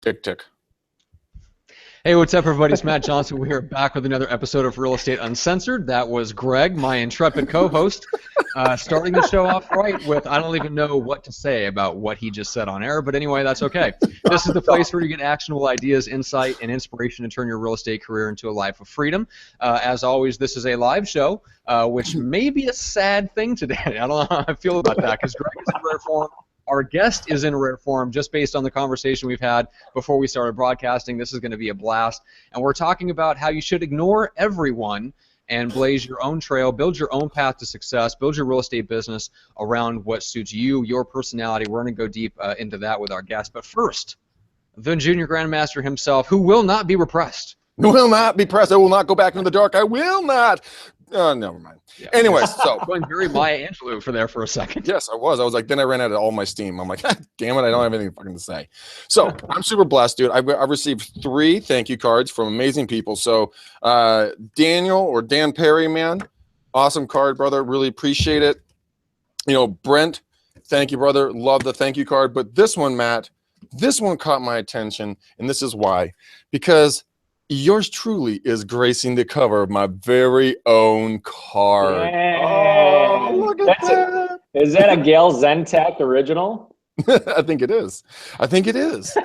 Tick, tick. Hey, what's up, everybody? It's Matt Johnson. We are back with another episode of Real Estate Uncensored. That was Greg, my intrepid co-host, starting the show off right with I don't even know what to say about what he just said on air, but anyway, that's okay. This is the place where you get actionable ideas, insight, and inspiration to turn your real estate career into a life of freedom. As always, this is a live show, which may be a sad thing today. I don't know how I feel about that because Greg is in rare form. Our guest is in rare form just based on the conversation we've had before we started broadcasting. This is going to be a blast. And we're talking about how you should ignore everyone and blaze your own trail, build your own path to success, build your real estate business around what suits you, your personality. We're going to go deep into that with our guest. But first, the Junior Grandmaster himself, who will not be repressed. Will not be pressed. I will not go back into the dark. I will not. Never mind. Yeah. Anyway, so going very Maya Angelou for a second. Yes, I was like, then I ran out of all my steam. I'm like, damn it, I don't have anything fucking to say. So I'm super blessed, dude. I've received 3 thank you cards from amazing people. So Daniel or Dan Perry, man, awesome card, brother. Really appreciate it. You know, Brent, thank you, brother. Love the thank you card. But this one, Matt, this one caught my attention, and this is why. Because yours truly is gracing the cover of my very own card. Yay. Oh, look at that. Is that a Gail Zentek original? I think it is. I think it is.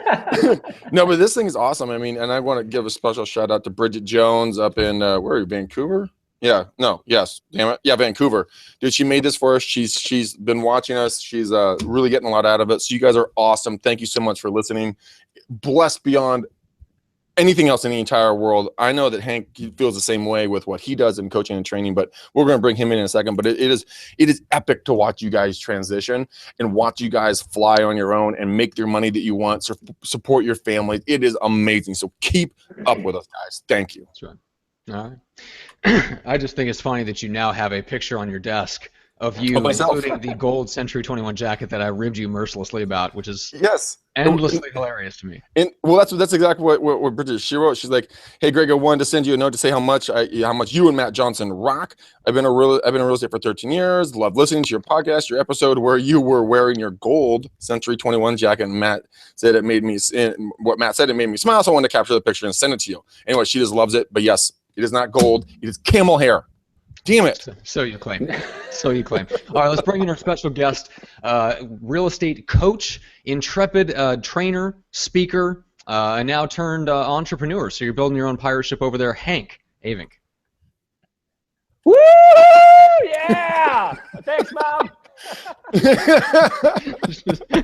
No, but this thing is awesome. I mean, and I want to give a special shout out to Bridget Jones up in, where are you, Vancouver? Yeah, no, yes, damn it. Yeah, Vancouver. Dude, she made this for us. She's been watching us. She's really getting a lot out of it. So you guys are awesome. Thank you so much for listening. Blessed beyond anything else in the entire world. I know that Hank feels the same way with what he does in coaching and training, but we're going to bring him in a second. But it is epic to watch you guys transition and watch you guys fly on your own and make your money that you want, support your family. It is amazing. So keep up with us, guys. Thank you. That's right. All right. I just think it's funny that you now have a picture on your desk of you, including the gold Century 21 jacket that I ribbed you mercilessly about, which is endlessly hilarious to me. And well, that's exactly what Bridget, she wrote. She's like, "Hey, Greg, I wanted to send you a note to say how much you and Matt Johnson rock. I've been in real estate for 13 years. Love listening to your podcast, your episode where you were wearing your gold Century 21 jacket. And Matt said it made me smile. So I wanted to capture the picture and send it to you. Anyway, she just loves it. But yes, it is not gold. It is camel hair. Damn it. So you claim. So you claim. All right, let's bring in our special guest, real estate coach, intrepid trainer, speaker, and now turned entrepreneur. So you're building your own pirate ship over there, Hank Avink. Woo! Yeah! Thanks, Mom.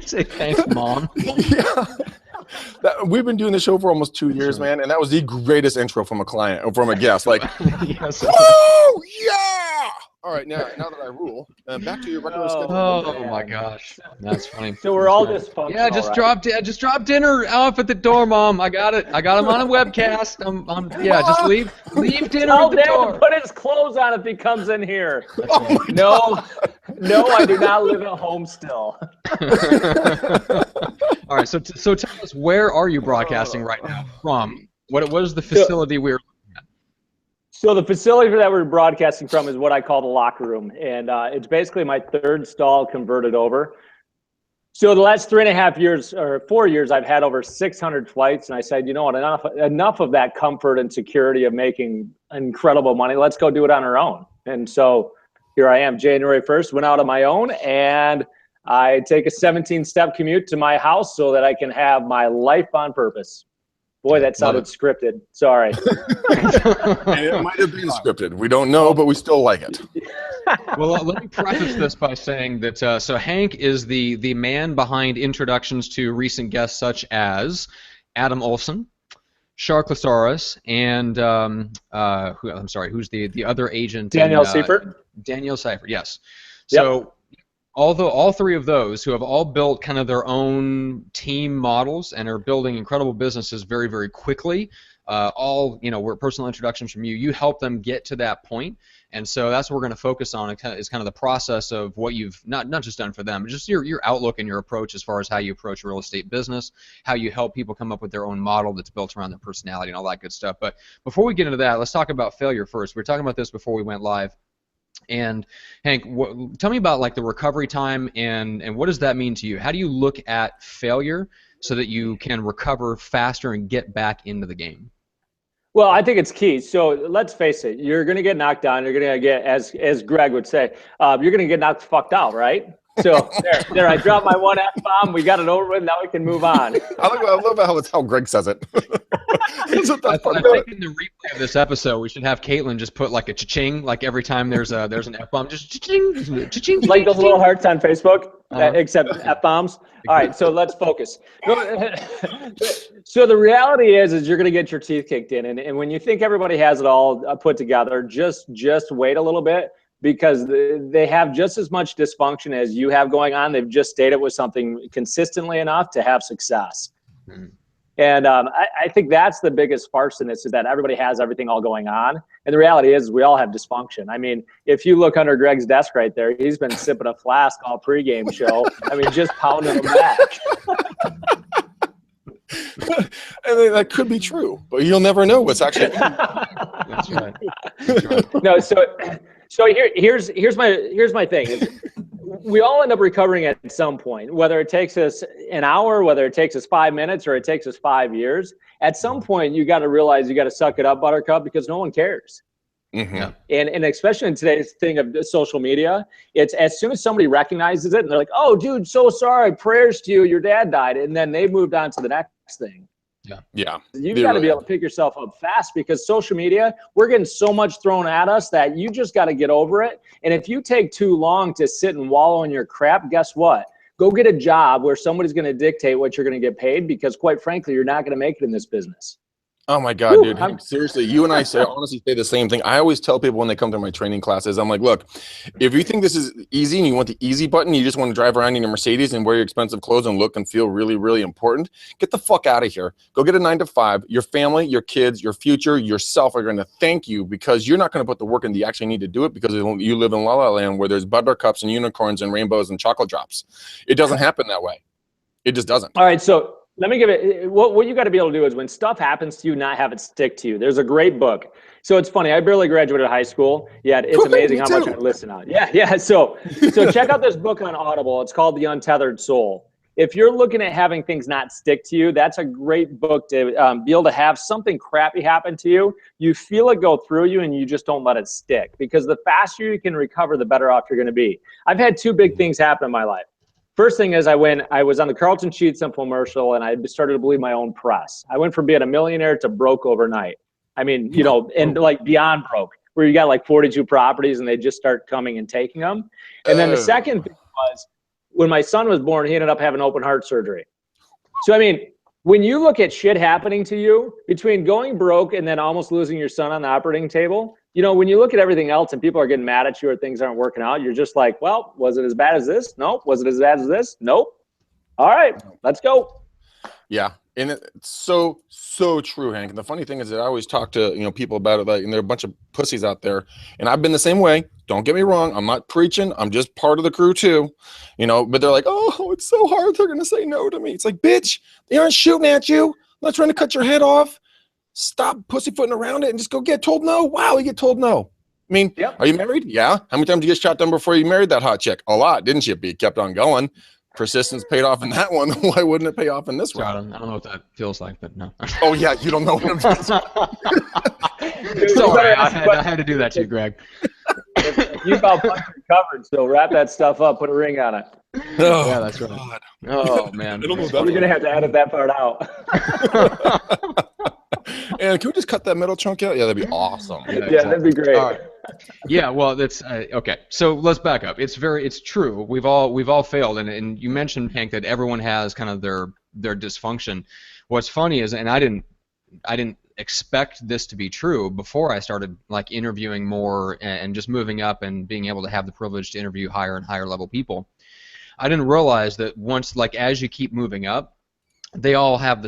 Say thanks, Mom. Yeah. We've been doing the show for almost 2 years, man, and that was the greatest intro from a client or from a guest. Like, yes. woo! Yeah! All right, now that I rule, back to your regular schedule. Oh my gosh, that's funny. So we're all dysfunctional. Yeah, just drop dinner off at the door, Mom. I got it. I got him on a webcast. Just leave dinner at the door. Put his clothes on if he comes in here. Oh no, I do not live at home still. All right, so tell us, where are you broadcasting right now from? What is the facility we're looking at? So the facility that we're broadcasting from is what I call the locker room, and it's basically my 3rd stall converted over. So the last 3.5 years or 4 years, I've had over 600 flights, and I said, you know what, enough of that comfort and security of making incredible money. Let's go do it on our own. And so here I am, January 1st, went out on my own, and I take a 17-step commute to my house so that I can have my life on purpose. Boy, that sounded scripted. Sorry. It might have been scripted. We don't know, but we still like it. Well, let me preface this by saying that so Hank is the man behind introductions to recent guests such as Adam Olson, Shark Lasaurus, and who's the other agent? Danielle Seifert. Danielle Seifert, yes. So although all 3 of those who have all built kind of their own team models and are building incredible businesses very, very quickly, were personal introductions from you. You help them get to that point, and so that's what we're going to focus on. Is kind of the process of what you've not just done for them, but just your outlook and your approach as far as how you approach real estate business, how you help people come up with their own model that's built around their personality and all that good stuff. But before we get into that, let's talk about failure first. We were talking about this before we went live. And Hank, tell me about like the recovery time and what does that mean to you? How do you look at failure so that you can recover faster and get back into the game? Well, I think it's key. So let's face it, you're going to get knocked down. You're going to get, as Greg would say, you're going to get knocked fucked out, right? So there, I dropped my one F-bomb. We got it over with. Now we can move on. I love how it's how Greg says it. I think in the replay of this episode, we should have Caitlin just put like a cha-ching, like every time there's an F-bomb, just cha-ching, cha-ching. Like those little hearts on Facebook, except F-bombs. All right, so let's focus. So the reality is you're going to get your teeth kicked in. And when you think everybody has it all put together, just wait a little bit, because they have just as much dysfunction as you have going on. They've just stayed it with something consistently enough to have success. Mm-hmm. And I think that's the biggest farce in this, is that everybody has everything all going on. And the reality is we all have dysfunction. I mean, if you look under Greg's desk right there, he's been sipping a flask all pregame show. I mean, just pounding them back. And that could be true, but you'll never know what's actually. That's right. No, so here's my thing. Is we all end up recovering at some point, whether it takes us an hour, whether it takes us 5 minutes, or it takes us 5 years. At some point, you got to realize you got to suck it up, Buttercup, because no one cares. Mm-hmm. And especially in today's thing of social media, it's as soon as somebody recognizes it and they're like, "Oh, dude, so sorry, prayers to you, your dad died," and then they moved on to the next thing. Yeah. You've got to be able to pick yourself up fast, because social media, we're getting so much thrown at us that you just got to get over it. And if you take too long to sit and wallow in your crap, guess what? Go get a job where somebody's going to dictate what you're going to get paid, because quite frankly, you're not going to make it in this business. Oh my God, dude. Hank, seriously, you and I honestly say the same thing. I always tell people when they come to my training classes, I'm like, look, if you think this is easy and you want the easy button, you just want to drive around in your Mercedes and wear your expensive clothes and look and feel really, really important, get the fuck out of here. Go get a 9 to 5. Your family, your kids, your future, yourself are going to thank you, because you're not going to put the work in that you actually need to do it, because you live in La La Land where there's buttercups and unicorns and rainbows and chocolate drops. It doesn't happen that way. It just doesn't. All right, so let me give it, what you got to be able to do is when stuff happens to you, not have it stick to you. There's a great book. So it's funny, I barely graduated high school, yet it's amazing how much I listen on. Yeah. So check out this book on Audible. It's called The Untethered Soul. If you're looking at having things not stick to you, that's a great book to be able to have something crappy happen to you. You feel it go through you and you just don't let it stick, because the faster you can recover, the better off you're going to be. I've had 2 big things happen in my life. First thing is I was on the Carlton Sheets infomercial, and I started to believe my own press. I went from being a millionaire to broke overnight. I mean, and like beyond broke, where you got like 42 properties and they just start coming and taking them. And then the second thing was when my son was born, he ended up having open heart surgery. So, I mean, when you look at shit happening to you between going broke and then almost losing your son on the operating table, when you look at everything else and people are getting mad at you or things aren't working out, you're just like, well, was it as bad as this? Nope. Was it as bad as this? Nope. All right, let's go. Yeah. And it's so true, Hank. And the funny thing is that I always talk to, people about it, like, and there are a bunch of pussies out there. And I've been the same way. Don't get me wrong. I'm not preaching. I'm just part of the crew too, but they're like, oh, it's so hard. They're going to say no to me. It's like, bitch, they aren't shooting at you. I'm not trying to cut your head off. Stop pussyfooting around it and just go get told no. Wow, you get told no. I mean, yep. Are you married? Yeah. How many times did you get shot down before you married that hot chick? A lot, didn't you? But you kept on going. Persistence paid off in that one. Why wouldn't it pay off in this one? I don't know what that feels like, but no. Oh, yeah, you don't know what it feels like. Sorry, I had to do that to you, Greg. You about recovered, so wrap that stuff up, put a ring on it. Oh, yeah, that's right. God. Oh, man. We're going to have to edit that part out. And can we just cut that middle chunk out? Yeah, that'd be awesome. Yeah, that'd be great. All right. Yeah, well, that's okay. So let's back up. It's true. We've all failed, and you mentioned, Hank, that everyone has kind of their dysfunction. What's funny is, and I didn't expect this to be true before I started like interviewing more and just moving up and being able to have the privilege to interview higher and higher level people. I didn't realize that once, like, as you keep moving up, they all have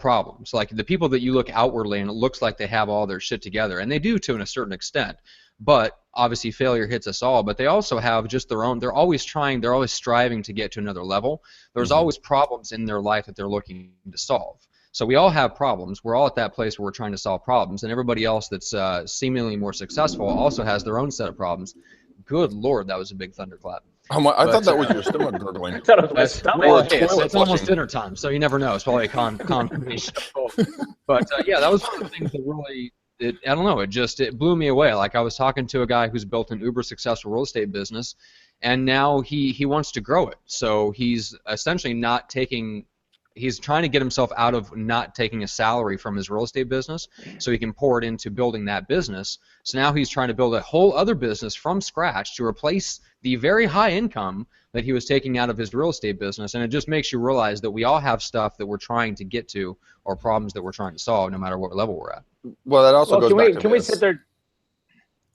problems. Like the people that you look outwardly and it looks like they have all their shit together, and they do to a certain extent, but obviously failure hits us all, but they also have just their own, they're always striving to get to another level. There's always problems in their life that they're looking to solve. So we all have problems. We're all at that place where we're trying to solve problems, and everybody else that's seemingly more successful also has their own set of problems. Good Lord, that was a big thunderclap. I thought that was your stomach gurgling. I thought it was my stomach. Well, Or hey, it's toilet almost flushing. dinner time, so you never know. It's probably a combination of both. But yeah, that was one of the things that really, I don't know, it blew me away. Like I was talking to a guy who's built an uber successful real estate business, and now he wants to grow it. So he's essentially not taking. He's trying to get himself out of not taking a salary from his real estate business so he can pour it into building that business. So now he's trying to build a whole other business from scratch to replace the very high income that he was taking out of his real estate business. And it just makes you realize that we all have stuff that we're trying to get to or problems that we're trying to solve no matter what level we're at. Well, that also goes back to can we sit there?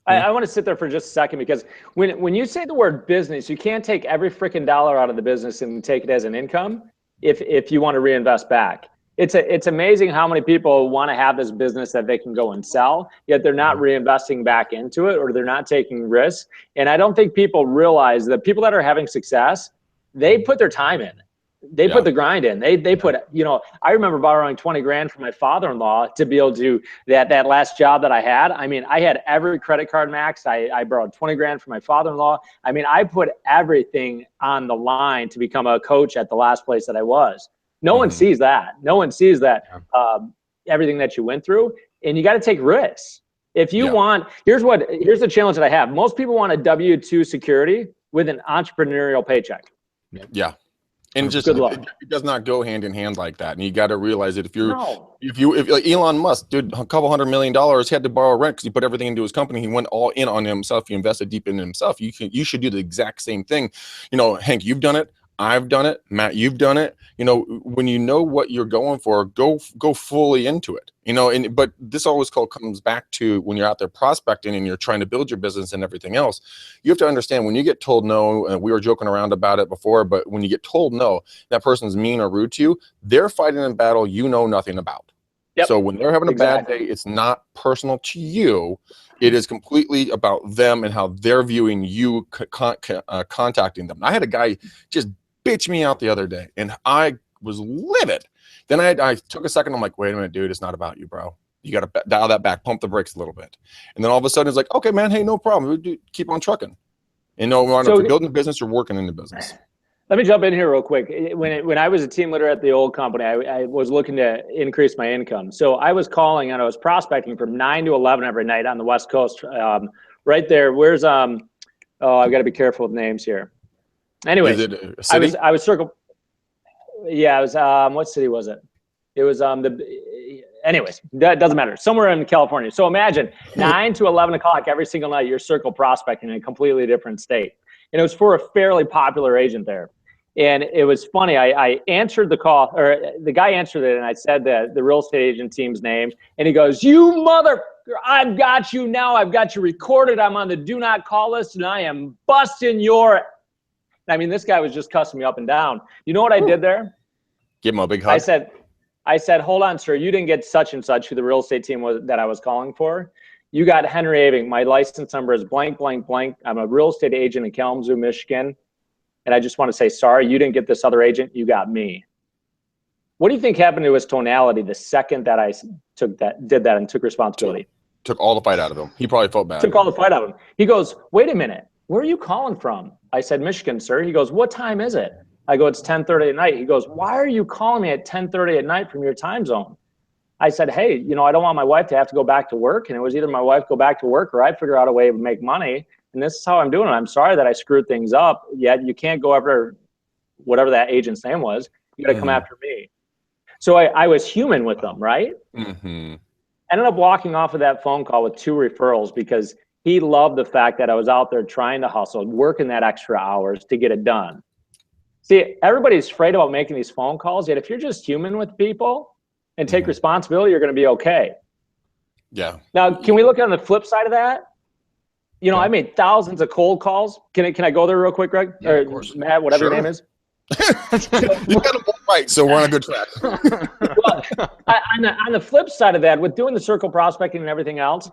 I want to sit there for just a second because when you say the word business, you can't take every freaking dollar out of the business and take it as an income. If you want to reinvest back, it's amazing how many people want to have this business that they can go and sell, yet they're not reinvesting back into it or they're not taking risks. And I don't think people realize that people that are having success, they put their time in. They put the grind in. They put, I remember borrowing 20 grand from my father-in-law to be able to do that last job that I had. I mean, I had every credit card maxed. I borrowed 20 grand from my father-in-law. I mean, I put everything on the line to become a coach at the last place that I was. No one sees that. No one sees that, everything that you went through, and you got to take risks. If you want, here's the challenge that I have. Most people want a W-2 security with an entrepreneurial paycheck. Yeah. And just it does not go hand in hand like that. And you got to realize that if like Elon Musk did a couple $100 million, he had to borrow rent because he put everything into his company. He went all in on himself. He invested deep in himself. You should do the exact same thing. Hank, you've done it. I've done it. Matt, you've done it. When you know what you're going for, go fully into it. But this always comes back to when you're out there prospecting and you're trying to build your business and everything else. You have to understand when you get told no, and we were joking around about it before, but when you get told no, that person's mean or rude to you, they're fighting a battle you know nothing about. Yep. So when they're having a bad day, it's not personal to you. It is completely about them and how they're viewing you contacting them. I had a guy just bitch me out the other day, and I was livid. Then I took a second. I'm like, wait a minute, dude, it's not about you, bro. You got to dial that back, pump the brakes a little bit. And then all of a sudden it's like, okay, man, hey, no problem. We keep on trucking. And if you're building a business or working in the business. Let me jump in here real quick. When I was a team leader at the old company, I was looking to increase my income. So I was calling and I was prospecting from 9 to 11 every night on the West Coast. Right there, where's I've got to be careful with names here. Anyway, I was circle. Yeah, it was what city was it? It was anyways, that doesn't matter. Somewhere in California. So imagine 9 to 11 o'clock every single night, you're circle prospecting in a completely different state. And it was for a fairly popular agent there. And it was funny. I answered the call, or the guy answered it, and I said the real estate agent team's name, and he goes, "You mother, I've got you now. I've got you recorded. I'm on the do not call list, and I am busting your." I mean, this guy was just cussing me up and down. You know what I did there? Give him a big hug. I said, hold on, sir. You didn't get such and such, who the real estate team was that I was calling for. You got Henry Avink. My license number is blank, blank, blank. I'm a real estate agent in Kalamazoo, Michigan. And I just want to say, sorry, you didn't get this other agent. You got me. What do you think happened to his tonality the second that I did that and took responsibility? Took all the fight out of him. He probably felt bad. Took all the fight out of him. He goes, wait a minute. Where are you calling from? I said, Michigan, sir. He goes, what time is it? I go, it's 10:30 at night. He goes, why are you calling me at 10:30 at night from your time zone? I said, hey, I don't want my wife to have to go back to work. And it was either my wife go back to work or I figure out a way to make money. And this is how I'm doing it. I'm sorry that I screwed things up. Yet you can't go after whatever that agent's name was. You got to come after me. So I was human with them, right? Mm-hmm. Ended up walking off of that phone call with 2 referrals because he loved the fact that I was out there trying to hustle, working that extra hours to get it done. See, everybody's afraid about making these phone calls, yet if you're just human with people and take responsibility, you're going to be okay. Yeah. Now, can we look on the flip side of that? I made thousands of cold calls. Can I go there real quick, Greg? Yeah, or Matt, whatever your name is. You got them both right, so we're on a good track. Well, on the flip side of that, with doing the circle prospecting and everything else,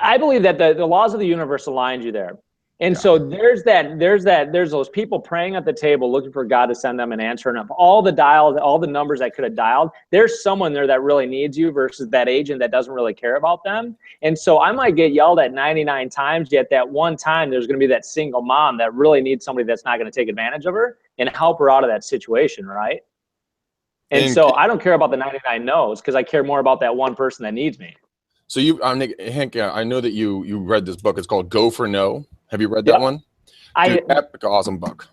I believe that the laws of the universe aligned you there. And so there's those people praying at the table looking for God to send them an answer. And of all the dials, all the numbers I could have dialed, there's someone there that really needs you versus that agent that doesn't really care about them. And so I might get yelled at 99 times, yet that one time there's going to be that single mom that really needs somebody that's not going to take advantage of her and help her out of that situation, right? And so I don't care about the 99 no's because I care more about that one person that needs me. So Hank, I know that you read this book. It's called Go for No. Have you read that one? Dude, epic, awesome book.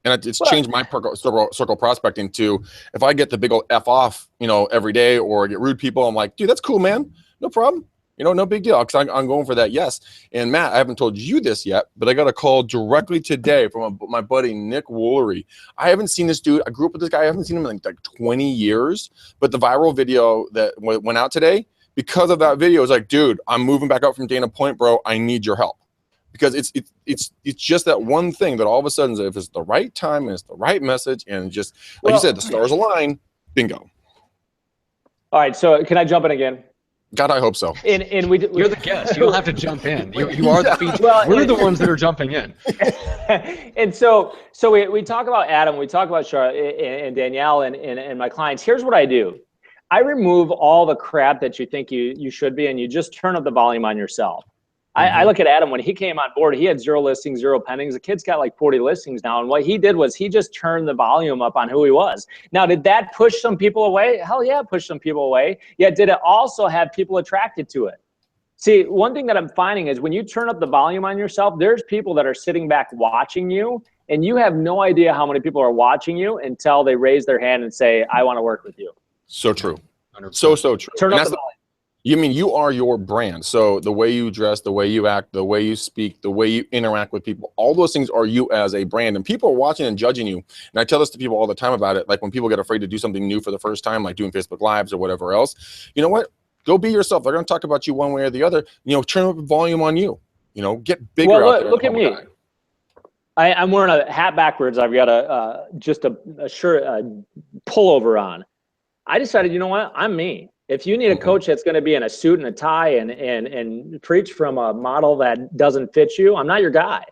And it's changed my circle prospecting to, if I get the big old F off, every day, or get rude people, I'm like, dude, that's cool, man. No problem. No big deal. Because I'm going for that. Yes. And Matt, I haven't told you this yet, but I got a call directly today from my buddy, Nick Woolery. I haven't seen this dude. I grew up with this guy. I haven't seen him in like 20 years, but the viral video that went out today, because of that video, is like, dude, I'm moving back up from Dana Point, bro. I need your help. Because it's just that one thing that all of a sudden, if it's the right time and it's the right message, and just like you said, the stars align, bingo. All right, so can I jump in again? God, I hope so. You're the guest. You don't have to jump in. You are the feature. Well, we're the ones that are jumping in. And so we talk about Adam, we talk about Charlotte and Danielle and my clients. Here's what I do. I remove all the crap that you think you should be, and you just turn up the volume on yourself. I look at Adam, when he came on board, he had 0 listings, 0 pendings. The kid's got like 40 listings now. And what he did was he just turned the volume up on who he was. Now, did that push some people away? Hell yeah, push some people away. Yet did it also have people attracted to it? See, one thing that I'm finding is when you turn up the volume on yourself, there's people that are sitting back watching you, and you have no idea how many people are watching you until they raise their hand and say, I want to work with you. So true. 100%. So true. Turn up the volume. You mean you are your brand. So the way you dress, the way you act, the way you speak, the way you interact with people, all those things are you as a brand. And people are watching and judging you. And I tell this to people all the time about it. Like when people get afraid to do something new for the first time, like doing Facebook Lives or whatever else, you know what? Go be yourself. They're going to talk about you one way or the other. Turn up the volume on you. Get bigger. Well, look at me. I'm wearing a hat backwards. I've got just a shirt, pullover on. I decided, you know what? I'm me. If you need a coach that's going to be in a suit and a tie and preach from a model that doesn't fit you, I'm not your guy.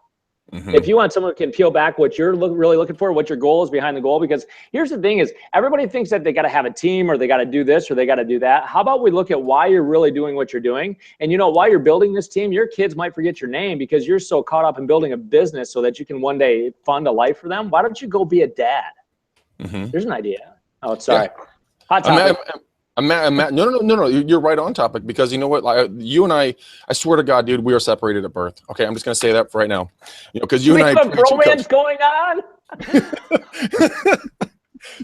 If you want someone who can peel back what you're really looking for, what your goal is behind the goal, because here's the thing is everybody thinks that they got to have a team or they got to do this or they got to do that. How about we look at why you're really doing what you're doing? And while you're building this team, your kids might forget your name because you're so caught up in building a business so that you can one day fund a life for them. Why don't you go be a dad? There's an idea. Oh, sorry. Yeah. Hot topic. Matt, no. You're right on topic because you know what? Like, you and I swear to God, dude, we are separated at birth. Okay, I'm just gonna say that for right now. Because you and I. We have a bromance going on.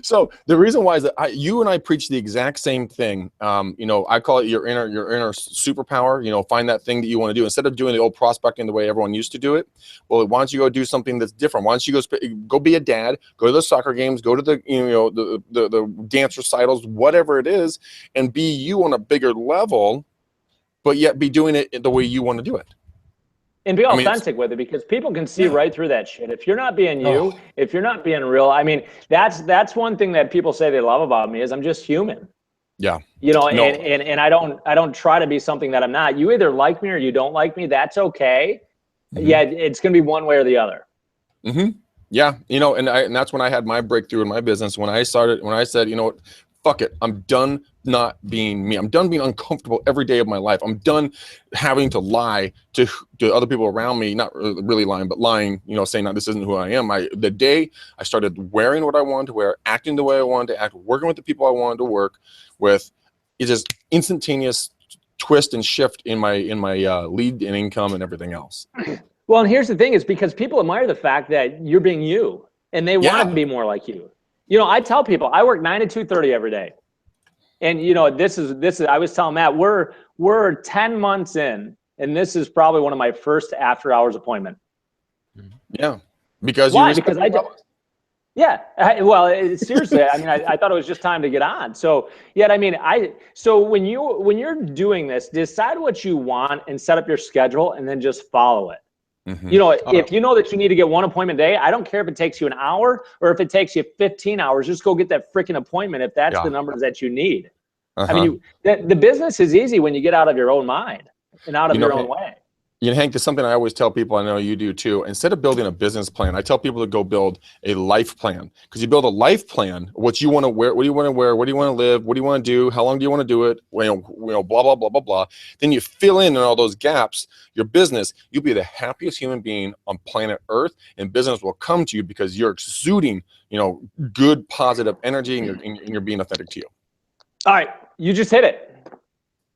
So the reason why is that you and I preach the exact same thing. I call it your inner superpower. Find that thing that you want to do instead of doing the old prospecting the way everyone used to do it. Well, why don't you go do something that's different? Why don't you go be a dad? Go to the soccer games. Go to the dance recitals, whatever it is, and be you on a bigger level, but yet be doing it the way you want to do it. And be authentic with it because people can see right through that shit. If you're not being you, if you're not being real, that's one thing that people say they love about me is I'm just human. Yeah. And I don't try to be something that I'm not. You either like me or you don't like me. That's okay. Yeah, it's gonna be one way or the other. Yeah, and that's when I had my breakthrough in my business when I said, what, fuck it, I'm done not being me. I'm done being uncomfortable every day of my life. I'm done having to lie to other people around me, not really lying, but lying, saying, no, this isn't who I am. The day I started wearing what I wanted to wear, acting the way I wanted to act, working with the people I wanted to work with, it's just instantaneous twist and shift in my lead and income and everything else. Well, and here's the thing is because people admire the fact that you're being you and they want to be more like you. I tell people I work 9 to 2:30 every day. And this is I was telling Matt, we're 10 months in, and this is probably one of my first after hours appointment. Yeah. Because why? Because I don't. Yeah. Seriously, I thought it was just time to get on. So so when you're doing this, decide what you want and set up your schedule and then just follow it. If you know that you need to get one appointment a day, I don't care if it takes you an hour or if it takes you 15 hours, just go get that freaking appointment if that's the numbers that you need. The business is easy when you get out of your own mind and out of your own way. Hank, there's something I always tell people, I know you do too. Instead of building a business plan, I tell people to go build a life plan. Because you build a life plan, what you want to wear, what do you want to wear, what do you want to live, what do you want to do, how long do you want to do it, blah, blah, blah, blah, blah. Then you fill in all those gaps, your business, you'll be the happiest human being on planet Earth, and business will come to you because you're exuding, good, positive energy, and you're being authentic to you. All right, you just hit it.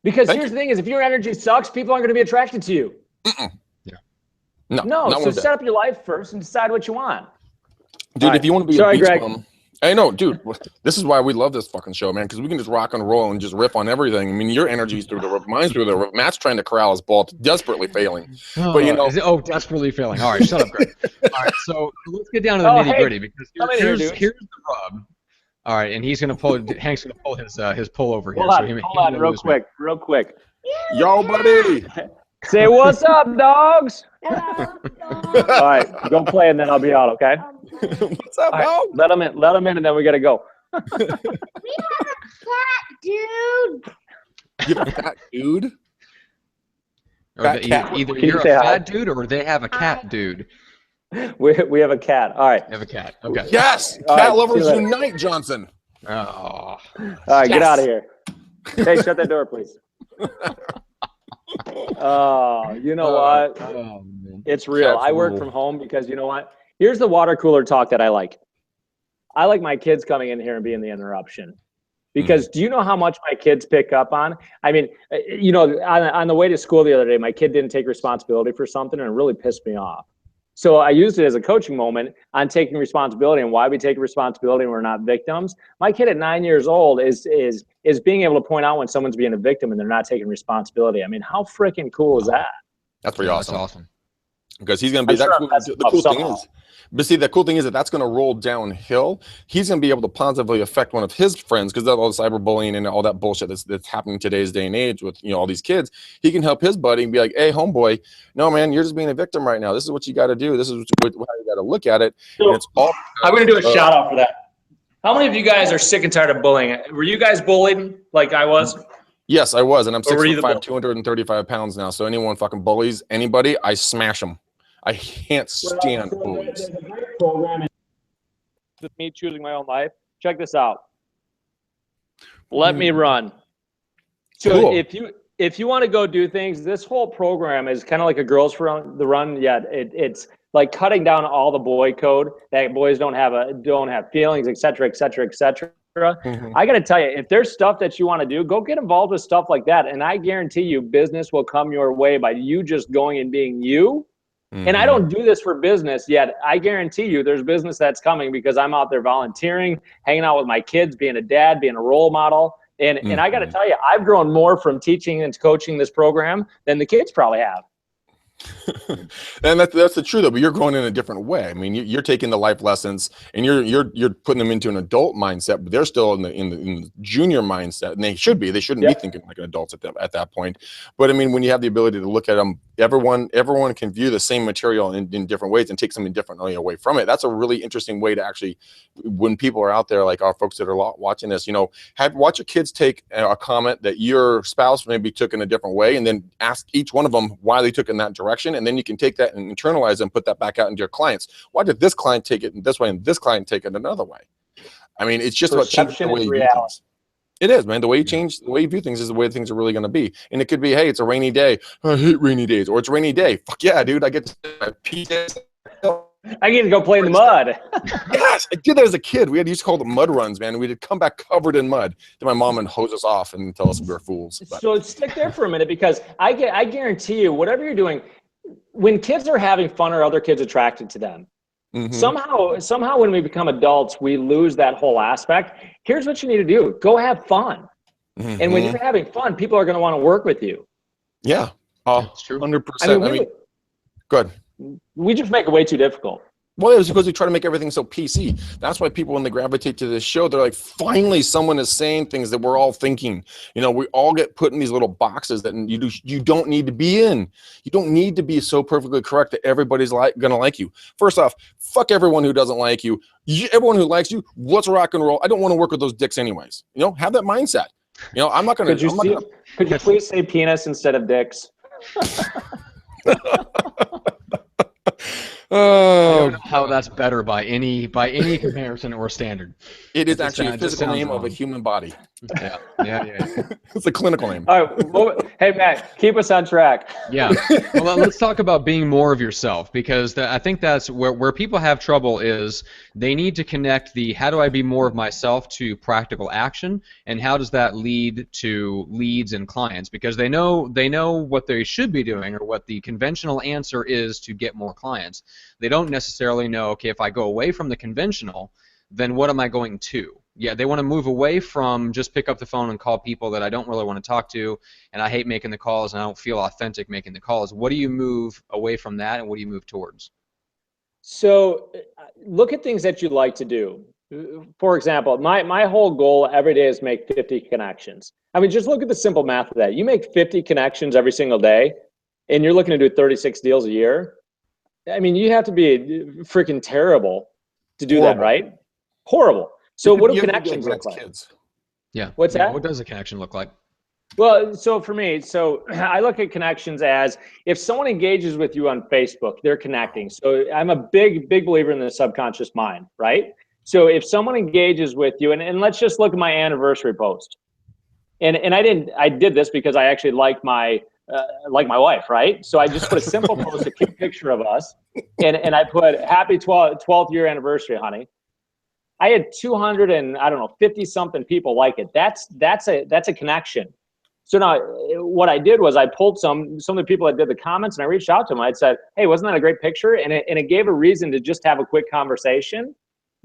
Because here's the thing is, if your energy sucks, people aren't going to be attracted to you. Yeah. No. So set up your life first and decide what you want. Dude, if you want to be a beach bum, I know, dude. This is why we love this fucking show, man, because we can just rock and roll and just riff on everything. I mean, your energy's through the roof, mine's through the roof. Matt's trying to corral his ball, desperately failing. But desperately failing. All right, shut up, Greg. All right, so let's get down to the nitty gritty because here's the rub. All right, and Hank's gonna pull his pull over here. Hold on, real quick. Yo, buddy. Say what's up, dogs. All right, go play and then I'll be out, okay? What's up, dog? Let him in, and then we gotta go. We have a cat, dude. You have a fat dude? Either you're a fat dude or they have a cat dude. We have a cat. All right. We have a cat. Okay. Yes. Cat lovers unite, Johnson. Oh. All right, get out of here. Hey, shut that door, please. Oh, you know what? Oh, it's real. I work from home because you know what? Here's the water cooler talk that I like. I like my kids coming in here and being the interruption. Because do you know how much my kids pick up on? I mean, on the way to school the other day, my kid didn't take responsibility for something and it really pissed me off. So I used it as a coaching moment on taking responsibility and why we take responsibility and we're not victims. My kid at 9 years old is being able to point out when someone's being a victim and they're not taking responsibility. I mean, how freaking cool is that? That's pretty awesome. That's awesome. Because he's going to be the cool thing is. But see, the cool thing is that that's going to roll downhill. He's going to be able to positively affect one of his friends because of all the cyberbullying and all that bullshit that's happening today's day and age with all these kids. He can help his buddy and be like, "Hey, homeboy, no man, you're just being a victim right now. This is what you got to do. This is how you got to look at it." So, and it's all. I'm going to do a shout out for that. How many of you guys are sick and tired of bullying? Were you guys bullied like I was? Yes, I was, and I'm 6'5", 235 pounds now. So anyone fucking bullies anybody, I smash them. I can't stand bullies. There's a great program with me choosing my own life. Check this out. Let me run. So cool. if you want to go do things, this whole program is kind of like a girls run. The run, yeah, it's like cutting down all the boy code that boys don't have feelings, et cetera, et cetera, et cetera. I got to tell you, if there's stuff that you want to do, go get involved with stuff like that, and I guarantee you, business will come your way by you just going and being you. And I don't do this for business yet. I guarantee you there's business that's coming because I'm out there volunteering, hanging out with my kids, being a dad, being a role model. And I got to tell you, I've grown more from teaching and coaching this program than the kids probably have. And that's the truth though, but you're growing in a different way. I mean, you're taking the life lessons and you're putting them into an adult mindset, but they're still in the junior mindset, and they shouldn't be thinking like adults at that point. But I mean, when you have the ability to look at them, everyone can view the same material in different ways and take something differently away from it. That's a really interesting way to actually, when people are out there, like our folks that are watching this, watch your kids take a comment that your spouse maybe took in a different way, and then ask each one of them why they took in that direction. And then you can take that and internalize and put that back out into your clients. Why did this client take it in this way and this client take it another way? I mean, it's just about changing the way you view things. It is, man. The way you view things is the way things are really going to be. And it could be, hey, it's a rainy day. I hate rainy days. Or it's a rainy day. Fuck yeah, dude. I get to I get to go play in the mud. Yes, I did that as a kid. We used to call them mud runs, man. We'd come back covered in mud. Then my mom would hose us off and tell us we were fools. But. So stick there for a minute, because I guarantee you, whatever you're doing, when kids are having fun, or other kids attracted to them, somehow when we become adults, we lose that whole aspect. Here's what you need to do. Go have fun. And when you're having fun, people are going to want to work with you. Yeah. That's true. 100%. I mean, good. We just make it way too difficult. Well, it's because we try to make everything so PC. That's why people, when they gravitate to this show, they're like, finally, someone is saying things that we're all thinking. We all get put in these little boxes that you don't need to be in. You don't need to be so perfectly correct that everybody's going to like you. First off, fuck everyone who doesn't like you. Everyone who likes you, let's rock and roll. I don't want to work with those dicks anyways. Have that mindset. I'm not going to. Could you please say penis instead of dicks? I don't know how that's better by any comparison or standard. It is actually a physical name of a human body. Yeah. It's a clinical name. All right. Well, hey, Matt, keep us on track. Yeah. Well, let's talk about being more of yourself, because I think that's where people have trouble is they need to connect the how do I be more of myself to practical action, and how does that lead to leads and clients, because they know what they should be doing or what the conventional answer is to get more clients. They don't necessarily know, okay, if I go away from the conventional, then what am I going to? Yeah, they want to move away from just pick up the phone and call people that I don't really want to talk to, and I hate making the calls, and I don't feel authentic making the calls. What do you move away from that, and what do you move towards? So look at things that you like to do. For example, my whole goal every day is make 50 connections. I mean, just look at the simple math of that. You make 50 connections every single day, and you're looking to do 36 deals a year. I mean, you have to be freaking terrible to do that, right? Horrible. So what do connections look like? Kids. Yeah. What's that? What does a connection look like? Well, so for me, I look at connections as if someone engages with you on Facebook, they're connecting. So I'm a big believer in the subconscious mind, right? So if someone engages with you, and let's just look at my anniversary post. And I did this because I actually like my wife, right? So I just put a simple post, a cute picture of us, and I put happy 12th year anniversary, honey. I had 50 something people like it. That's a connection. So now what I did was I pulled some of the people that did the comments, and I reached out to them. I said, hey, wasn't that a great picture? And it gave a reason to just have a quick conversation.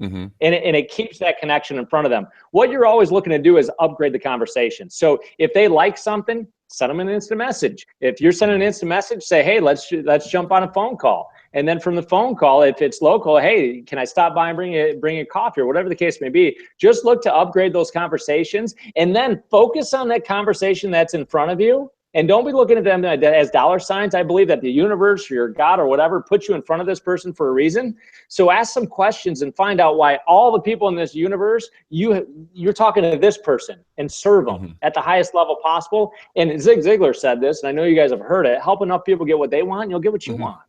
Mm-hmm. And it keeps that connection in front of them. What you're always looking to do is upgrade the conversation. So if they like something, send them an instant message. If you're sending an instant message, say, hey, let's jump on a phone call. And then from the phone call, if it's local, hey, can I stop by and bring a coffee or whatever the case may be? Just look to upgrade those conversations, and then focus on that conversation that's in front of you. And don't be looking at them as dollar signs. I believe that the universe or your God or whatever put you in front of this person for a reason. So ask some questions and find out why all the people in this universe, you're talking to this person, and serve them at the highest level possible. And Zig Ziglar said this, and I know you guys have heard it, help enough people get what they want, and you'll get what you want.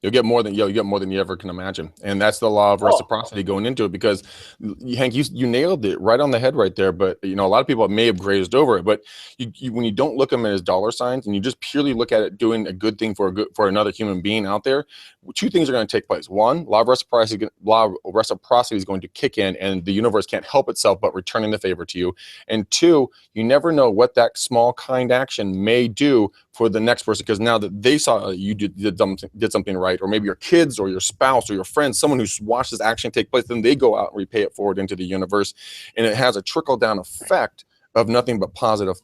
You'll get more than you ever can imagine. And that's the law of reciprocity going into it, because Hank, you nailed it right on the head right there. But a lot of people may have grazed over it, but when you don't look at them as dollar signs and you just purely look at it doing a good thing for another human being out there, two things are going to take place. One, law of reciprocity is going to kick in, and the universe can't help itself but returning the favor to you. And two, you never know what that small kind action may do for the next person, because now that they saw you did something right, or maybe your kids or your spouse or your friends, someone who's watched this action take place, then they go out and repay it forward into the universe, and it has a trickle down effect of nothing but positive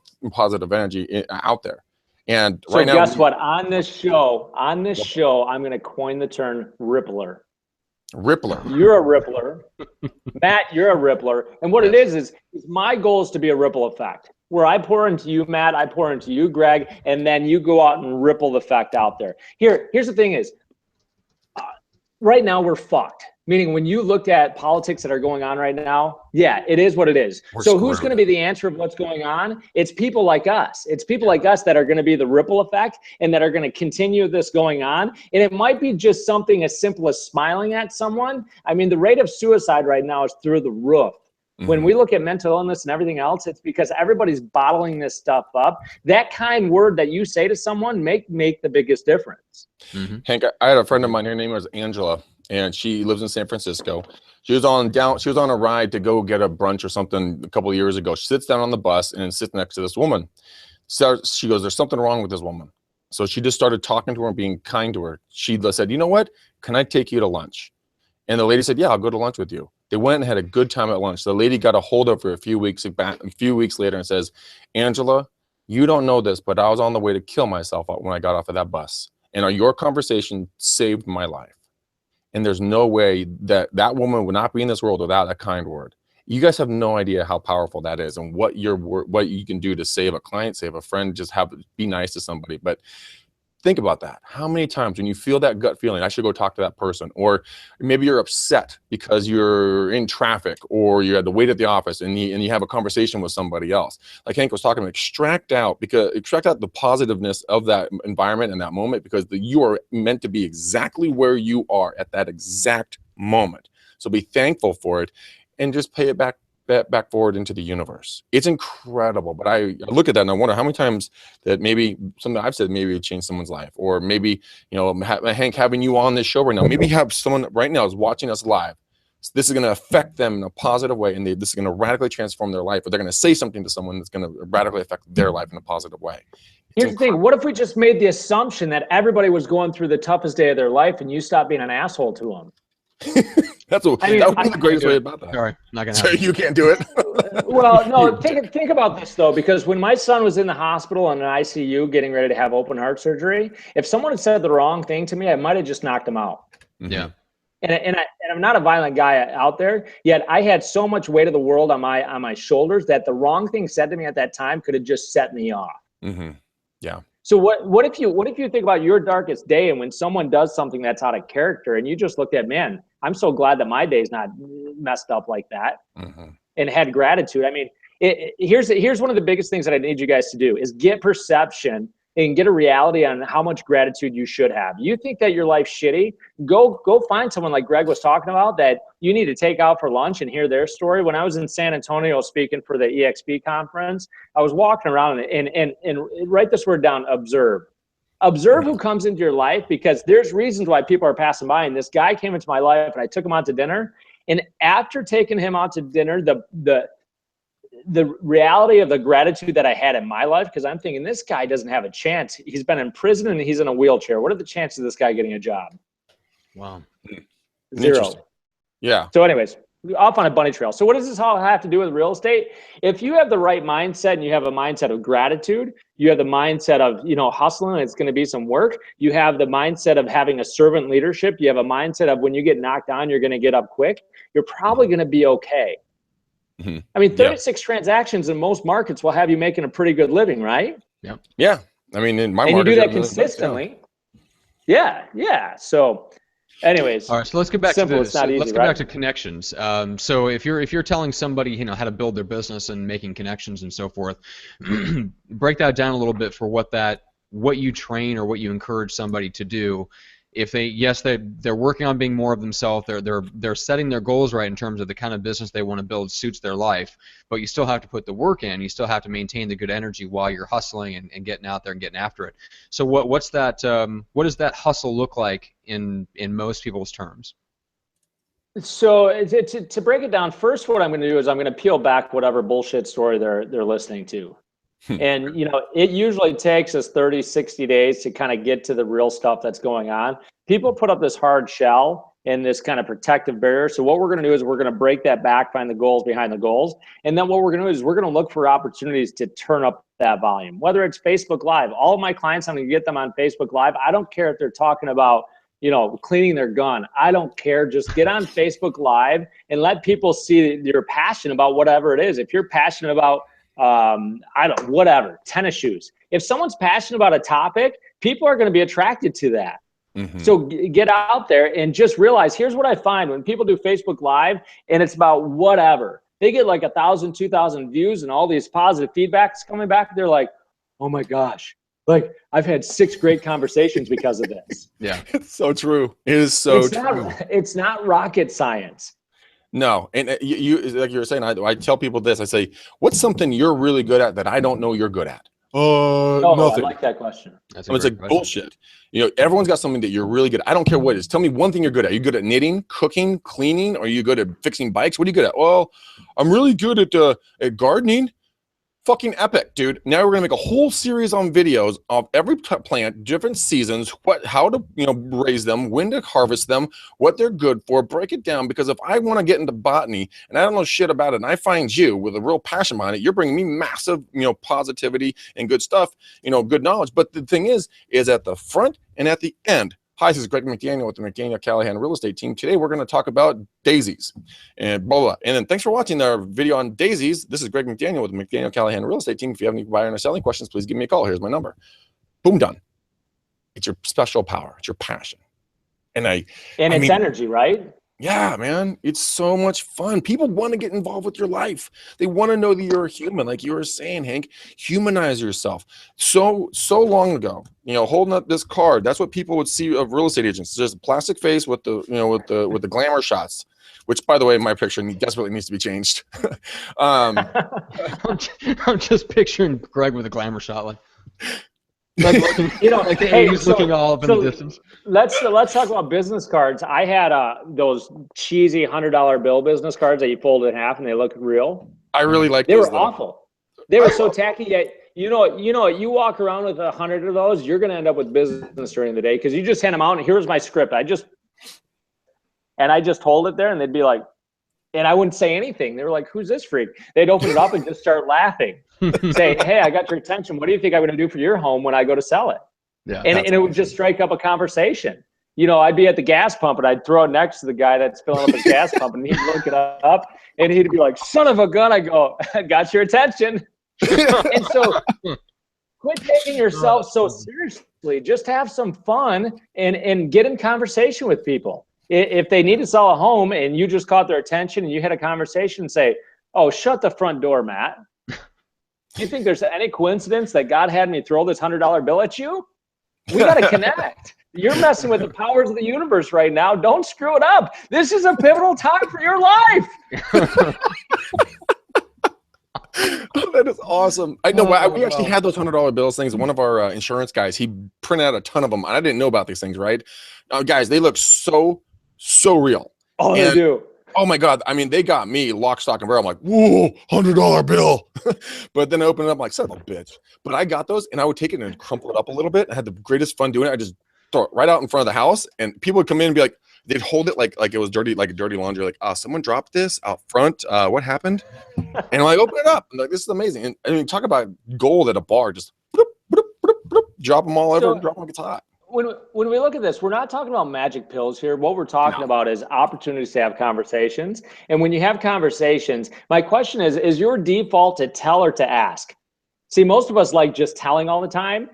energy out there. And so right now, guess what? On this show, I'm going to coin the term rippler. Rippler. You're a rippler. Matt, you're a rippler. And what it is my goal is to be a ripple effect, where I pour into you, Matt, I pour into you, Greg, and then you go out and ripple the effect out there. Here's the thing is, right now we're fucked. Meaning when you looked at politics that are going on right now, yeah, it is what it is. So who's going to be the answer of what's going on? It's people like us. It's people like us that are going to be the ripple effect and that are going to continue this going on. And it might be just something as simple as smiling at someone. I mean, the rate of suicide right now is through the roof. When we look at mental illness and everything else, it's because everybody's bottling this stuff up. That kind word that you say to someone make the biggest difference. Hank, I had a friend of mine, her name was Angela, and she lives in San Francisco. She was on a ride to go get a brunch or something a couple of years ago. She sits down on the bus and sits next to this woman. So she goes, there's something wrong with this woman. So she just started talking to her and being kind to her. She said, you know what? Can I take you to lunch? And the lady said, yeah, I'll go to lunch with you. They went and had a good time at lunch. The lady got a hold of her a few weeks later and says, Angela, you don't know this, but I was on the way to kill myself when I got off of that bus. And your conversation saved my life. And there's no way that woman would not be in this world without a kind word. You guys have no idea how powerful that is, and what you can do to save a client, save a friend, be nice to somebody. But Think about that. How many times when you feel that gut feeling, I should go talk to that person, or maybe you're upset because you're in traffic or you had to wait at the office and you have a conversation with somebody else. Like Hank was talking about, extract out the positiveness of that environment and that moment, because you are meant to be exactly where you are at that exact moment. So be thankful for it and just pay it back forward into the universe. It's incredible. But I look at that and I wonder how many times that maybe something I've said maybe it changed someone's life, or maybe, you know, Hank, having you on this show right now, maybe have someone right now is watching us live. So this is going to affect them in a positive way, and this is going to radically transform their life, or they're going to say something to someone that's going to radically affect their life in a positive way. Here's the thing. What if we just made the assumption that everybody was going through the toughest day of their life and you stopped being an asshole to them? That would be the greatest way about that. Sorry, not gonna happen. So you can't do it. Well, no. Think about this though, because when my son was in the hospital in an ICU getting ready to have open heart surgery, if someone had said the wrong thing to me, I might have just knocked him out. Yeah. And I'm not a violent guy out there, yet I had so much weight of the world on my shoulders that the wrong thing said to me at that time could have just set me off. Mm-hmm. Yeah. So what if you think about your darkest day, and when someone does something that's out of character and you just looked at, man, I'm so glad that my day's not messed up like that, and had gratitude. I mean, here's one of the biggest things that I need you guys to do is get perception and get a reality on how much gratitude you should have. You think that your life's shitty, go find someone like Greg was talking about that you need to take out for lunch and hear their story. When I was in San Antonio speaking for the EXP conference, I was walking around and write this word down, observe. Observe who comes into your life, because there's reasons why people are passing by. And this guy came into my life and I took him out to dinner. And after taking him out to dinner, the reality of the gratitude that I had in my life, because I'm thinking this guy doesn't have a chance. He's been in prison and he's in a wheelchair. What are the chances of this guy getting a job? Wow. 0. Yeah. So anyways, off on a bunny trail. So what does this all have to do with real estate? If you have the right mindset and you have a mindset of gratitude, you have the mindset of, you know, hustling, and it's going to be some work. You have the mindset of having a servant leadership. You have a mindset of when you get knocked down, you're going to get up quick. You're probably going to be okay. I mean, 36 transactions in most markets will have you making a pretty good living, right? Yep. Yeah. I mean, in my market, market, you do that consistently. Yeah. So anyways, all right, so let's get back simple, to it's not easy, let's get back to connections. So if you're telling somebody, you know, how to build their business and making connections and so forth, break that down a little bit for what you train or what you encourage somebody to do. If they're working on being more of themselves, they're setting their goals right in terms of the kind of business they want to build suits their life, but you still have to put the work in. You still have to maintain the good energy while you're hustling and getting out there and getting after it. So what does that hustle look like in most people's terms? So to break it down, first what I'm going to do is I'm going to peel back whatever bullshit story they're listening to. And, you know, it usually takes us 30, 60 days to kind of get to the real stuff that's going on. People put up this hard shell and this kind of protective barrier. So what we're going to do is we're going to break that back, find the goals behind the goals. And then what we're going to do is we're going to look for opportunities to turn up that volume, whether it's Facebook Live. All of my clients, I'm going to get them on Facebook Live. I don't care if they're talking about, you know, cleaning their gun. I don't care. Just get on Facebook Live and let people see that you're passionate about whatever it is. If you're passionate about whatever, tennis shoes. If someone's passionate about a topic, people are going to be attracted to that. So get out there and just realize, here's what I find when people do Facebook Live and it's about whatever. They get like 1,000, 2,000 views and all these positive feedbacks coming back. They're like, oh my gosh, like I've had 6 great conversations because of this. Yeah, it's so true. It is so true. It's not rocket science. No, and you like you were saying, I tell people this. I say, what's something you're really good at that I don't know you're good at? Nothing. I like that question. It's like bullshit. You know, everyone's got something that you're really good at. I don't care what it is. Tell me one thing you're good at. Are you good at knitting, cooking, cleaning? Or are you good at fixing bikes? What are you good at? Well, I'm really good at gardening. Fucking epic, dude. Now we're gonna make a whole series on videos of every plant, different seasons, how to, you know, raise them, when to harvest them, what they're good for, break it down. Because if I want to get into botany and I don't know shit about it, and I find you with a real passion behind it, you're bringing me massive, you know, positivity and good stuff, you know, good knowledge. But the thing is at the front and at the end. Hi, this is Greg McDaniel with the McDaniel Callahan Real Estate Team. Today, we're going to talk about daisies and blah, blah. And then thanks for watching our video on daisies. This is Greg McDaniel with the McDaniel Callahan Real Estate Team. If you have any buying or selling questions, please give me a call. Here's my number. Boom, done. It's your special power. It's your passion. And it's energy, right? Yeah, man, it's so much fun. People want to get involved with your life. They want to know that you're a human, like you were saying, Hank. Humanize yourself. So long ago, holding up this card, that's what people would see of real estate agents. Just a plastic face with the, with the glamour shots. Which, by the way, my picture desperately needs to be changed. I'm just picturing Greg with a glamour shot, like looking, like he's looking all up in the distance. Let's talk about business cards. I had those cheesy $100 bill business cards that you fold in half and they look real. I really like. They were awful. They were so tacky. Yet you walk around with 100 of those, you're gonna end up with business during the day because you just hand them out and here's my script. I just hold it there and they'd be like, and I wouldn't say anything. They were like, who's this freak? They'd open it up and just start laughing. Say, hey, I got your attention. What do you think I'm going to do for your home when I go to sell it? Yeah, and it would just strike up a conversation. I'd be at the gas pump and I'd throw it next to the guy that's filling up his gas pump and he'd look it up and he'd be like, son of a gun. I go, I got your attention. And so quit taking yourself so seriously. Just have some fun and get in conversation with people. If they need to sell a home and you just caught their attention and you had a conversation and say, oh, shut the front door, Matt. Do you think there's any coincidence that God had me throw this $100 bill at you? We got to connect. You're messing with the powers of the universe right now. Don't screw it up. This is a pivotal time for your life. That is awesome. I know. We actually had those $100 bills things. One of our insurance guys, he printed out a ton of them. And I didn't know about these things, right? Guys, they look so real. Oh, they do. Oh my God. I mean, they got me lock, stock, and barrel. I'm like, whoa, $100 bill. But then I opened it up, I'm like, son of a bitch. But I got those and I would take it and crumple it up a little bit. I had the greatest fun doing it. I just throw it right out in front of the house and people would come in and be like, they'd hold it like it was dirty, like a dirty laundry. Like, someone dropped this out front. What happened? And I'm like, open it up. I'm like, this is amazing. And I mean, talk about gold at a bar. Just bloop, bloop, bloop, bloop, drop them all over, drop them like it's hot. When we look at this, we're not talking about magic pills here. What we're talking about is opportunities to have conversations. And when you have conversations, my question is your default to tell or to ask? See, most of us like just telling all the time.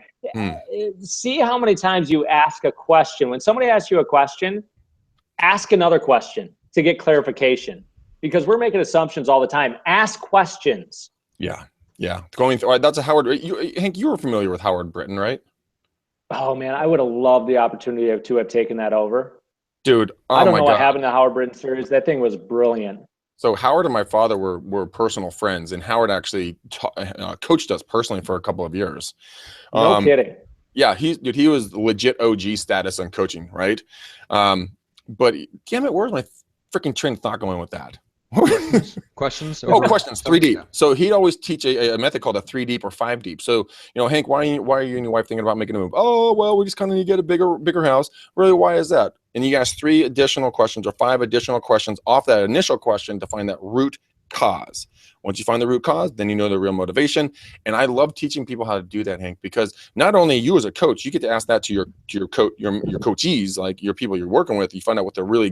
See how many times you ask a question. When somebody asks you a question, ask another question to get clarification because we're making assumptions all the time. Ask questions. Yeah. Going through, that's a Howard. Hank, you were familiar with Howard Britton, right? Oh man, I would have loved the opportunity to have taken that over. Dude, I don't know what happened to Howard Britton series. That thing was brilliant. So Howard and my father were personal friends, and Howard actually coached us personally for a couple of years. No kidding. Yeah, he was legit OG status on coaching, right? But damn it, where's my freaking train of thought going with that? Questions? Questions. 3 deep. So he'd always teach a method called a 3 deep or 5 deep. So, Hank, why are you and your wife thinking about making a move? Oh, well, we just kind of need to get a bigger house. Really, why is that? And you ask 3 additional questions or 5 additional questions off that initial question to find that root cause. Once you find the root cause, then you know the real motivation. And I love teaching people how to do that, Hank, because not only you as a coach, you get to ask that to your coachees, like your people you're working with. You find out what they're really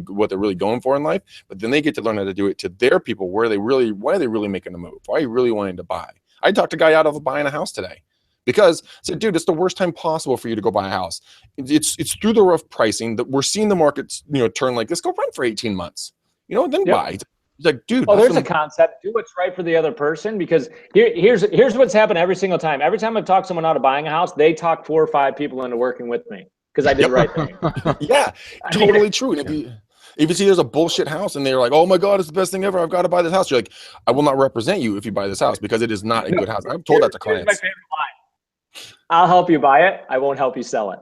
going for in life, but then they get to learn how to do it to their people. Why are they really making a move? Why are you really wanting to buy? I talked a guy out of buying a house today because I said, dude, it's the worst time possible for you to go buy a house. It's through the roof pricing that we're seeing the markets, turn like this. Go rent for 18 months, then buy. He's like, dude. Oh, there's a concept. Do what's right for the other person because here's what's happened every single time. Every time I've talked someone out of buying a house, they talk 4 or 5 people into working with me because I did the right thing. Yeah, totally true. And if you see there's a bullshit house and they're like, oh my God, it's the best thing ever. I've got to buy this house. You're like, I will not represent you if you buy this house because it is not a good house. I've told that to clients. Here's my favorite line. I'll help you buy it. I won't help you sell it.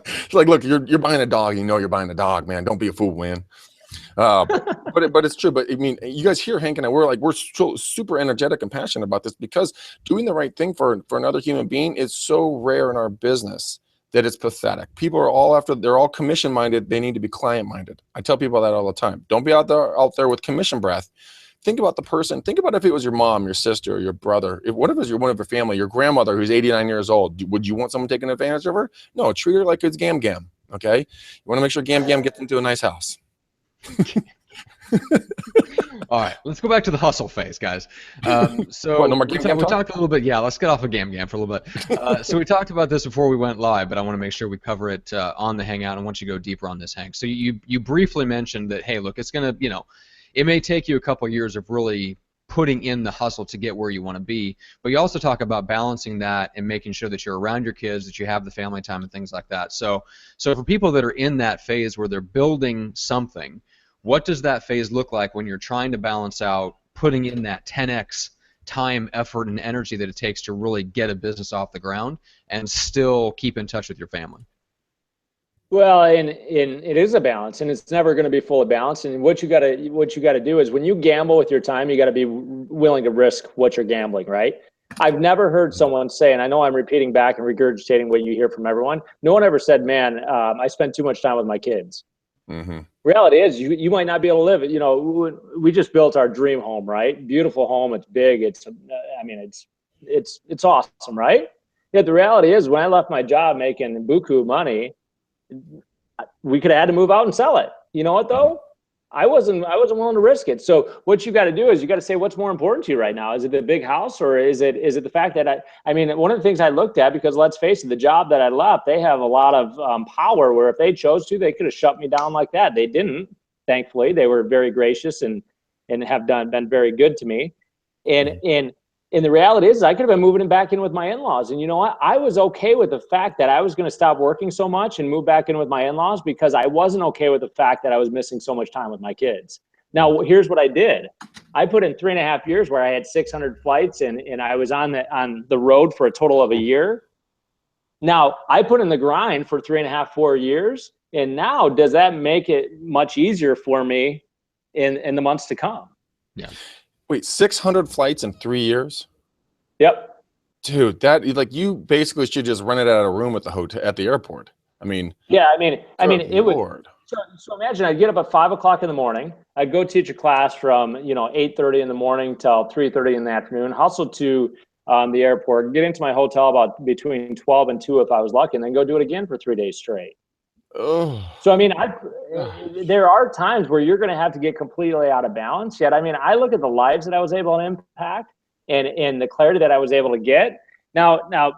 It's like, look, you're buying a dog. You're buying a dog, man. Don't be a fool, man. But it's true. But I mean, you guys hear Hank and I, we're super energetic and passionate about this because doing the right thing for another human being is so rare in our business that it's pathetic. People are they're all commission minded. They need to be client minded. I tell people that all the time. Don't be out there with commission breath. Think about the person. Think about if it was your mom, your sister, or your brother. What if it was one of your family, your grandmother who's 89 years old? Would you want someone taking advantage of her? No, treat her like it's Gam Gam. Okay, you want to make sure Gam Gam gets into a nice house. All right, let's go back to the hustle phase, guys. So What, no more we Gam Gam talk? talked a little bit. Yeah, let's get off of Gam Gam for a little bit. So we talked about this before we went live, but I want to make sure we cover it on the Hangout. And once you go deeper on this, Hank. So you briefly mentioned that, hey, look, it's gonna, it may take you a couple years of really putting in the hustle to get where you want to be, but you also talk about balancing that and making sure that you're around your kids, that you have the family time and things like that. So for people that are in that phase where they're building something, what does that phase look like when you're trying to balance out putting in that 10x time, effort, and energy that it takes to really get a business off the ground and still keep in touch with your family? Well, and it is a balance, and it's never going to be full of balance. And what you got to do is when you gamble with your time, you got to be willing to risk what you're gambling, right? I've never heard someone say, and I know I'm repeating back and regurgitating what you hear from everyone. No one ever said, "Man, I spend too much time with my kids." Mm-hmm. Reality is, you might not be able to live it. We just built our dream home, right? Beautiful home. It's big. It's awesome, right? Yet the reality is, when I left my job making buku money, we could have had to move out and sell it. You know what though? I wasn't willing to risk it. So what you got to do is you got to say, what's more important to you right now? Is it the big house, or is it the fact that one of the things I looked at, because let's face it, the job that I left, they have a lot of power where if they chose to, they could have shut me down like that. They didn't. Thankfully, they were very gracious and have been very good to me. And the reality is, I could have been moving back in with my in-laws. And you know what? I was okay with the fact that I was going to stop working so much and move back in with my in-laws, because I wasn't okay with the fact that I was missing so much time with my kids. Now, here's what I did. I put in 3.5 years where I had 600 flights and I was on the road for a total of a year. Now, I put in the grind for 3.5, 4 years. And now, does that make it much easier for me in the months to come? Yeah. Wait, 600 flights in 3 years? Yep. Dude, that, like, you basically should just rent it out of a room at the airport. I mean, yeah, it would. Lord. So imagine I'd get up at 5 o'clock in the morning. I'd go teach a class from 8:30 in the morning till 3:30 in the afternoon. Hustle to the airport, get into my hotel about between 12 and 2 if I was lucky, and then go do it again for 3 days straight. Oh. So there are times where you're going to have to get completely out of balance. Yet I look at the lives that I was able to impact and the clarity that I was able to get. Now,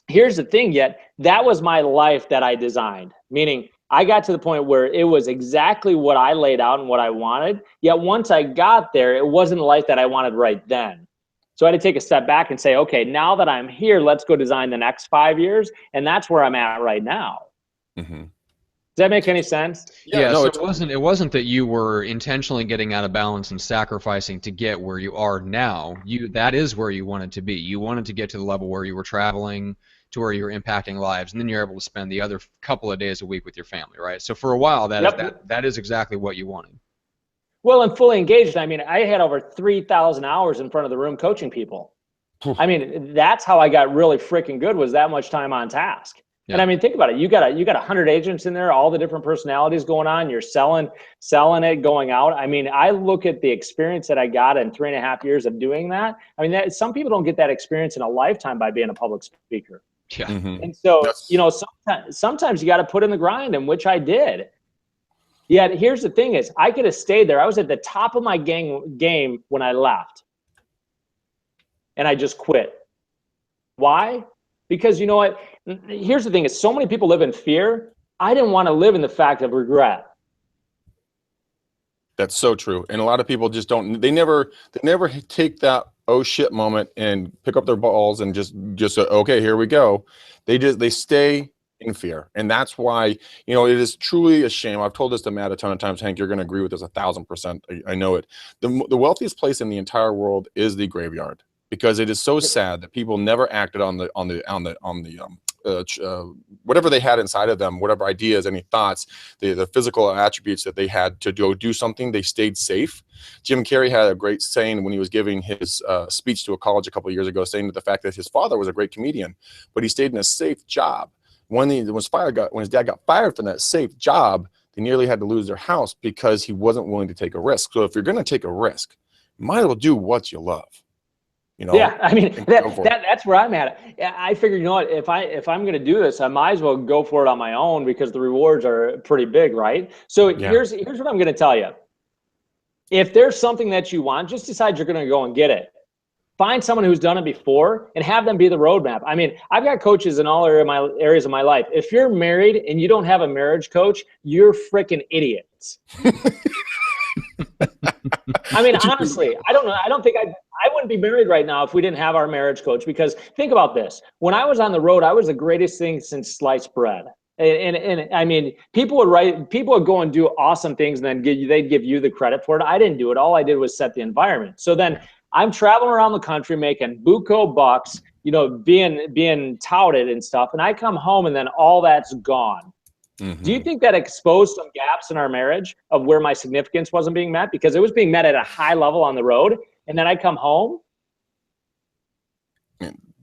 here's the thing. Yet that was my life that I designed. Meaning, I got to the point where it was exactly what I laid out and what I wanted. Yet once I got there, it wasn't the life that I wanted right then. So I had to take a step back and say, okay, now that I'm here, let's go design the next 5 years, and that's where I'm at right now. Mm-hmm. Does that make any sense? Yeah, no, so it wasn't that you were intentionally getting out of balance and sacrificing to get where you are now. That is where you wanted to be. You wanted to get to the level where you were traveling, to where you were impacting lives, and then you're able to spend the other couple of days a week with your family, right? So for a while, that is exactly what you wanted. Well, I'm fully engaged. I had over 3,000 hours in front of the room coaching people. That's how I got really freaking good, was that much time on task. Yeah. And think about it. You got 100 agents in there, all the different personalities going on. You're selling it, going out. I look at the experience that I got in 3.5 years of doing that. Some people don't get that experience in a lifetime by being a public speaker. Yeah. Mm-hmm. And so, sometimes you got to put in the grind, and which I did. Yet here's the thing is, I could have stayed there. I was at the top of my game when I left. And I just quit. Why? Because you know what? Here's the thing is, so many people live in fear. I didn't want to live in the fact of regret. That's so true. And a lot of people just don't, they never take that oh shit moment and pick up their balls and just okay, here we go. They stay in fear. And that's why, it is truly a shame. I've told this to Matt a ton of times. Hank, you're going to agree with this 1,000%. I know it. The wealthiest place in the entire world is the graveyard, because it is so sad that people never acted on the whatever they had inside of them, whatever ideas, any thoughts, the physical attributes that they had to go do something. They stayed safe. Jim Carrey had a great saying when he was giving his speech to a college a couple of years ago, saying that the fact that his father was a great comedian, but he stayed in a safe job. When his dad got fired from that safe job, they nearly had to lose their house because he wasn't willing to take a risk. So if you're going to take a risk, you might as well do what you love. Yeah, that's where I'm at. I figured, what, if I'm going to do this, I might as well go for it on my own, because the rewards are pretty big, right? So here's what I'm going to tell you. if there's something that you want, just decide you're going to go and get it. Find someone who's done it before and have them be the roadmap. I mean, I've got coaches in all areas of my life. If you're married and you don't have a marriage coach, you're freaking idiots. I mean, honestly, I don't know. I don't think I wouldn't be married right now if we didn't have our marriage coach, because think about this. When I was on the road, I was the greatest thing since sliced bread. And I mean, people would go and do awesome things, and then they'd give you the credit for it. I didn't do it. All I did was set the environment. So then I'm traveling around the country making buco bucks, you know, being touted and stuff. And I come home and then all that's gone. Mm-hmm. Do you think that exposed some gaps in our marriage of where my significance wasn't being met? Because it was being met at a high level on the road, and then I come home.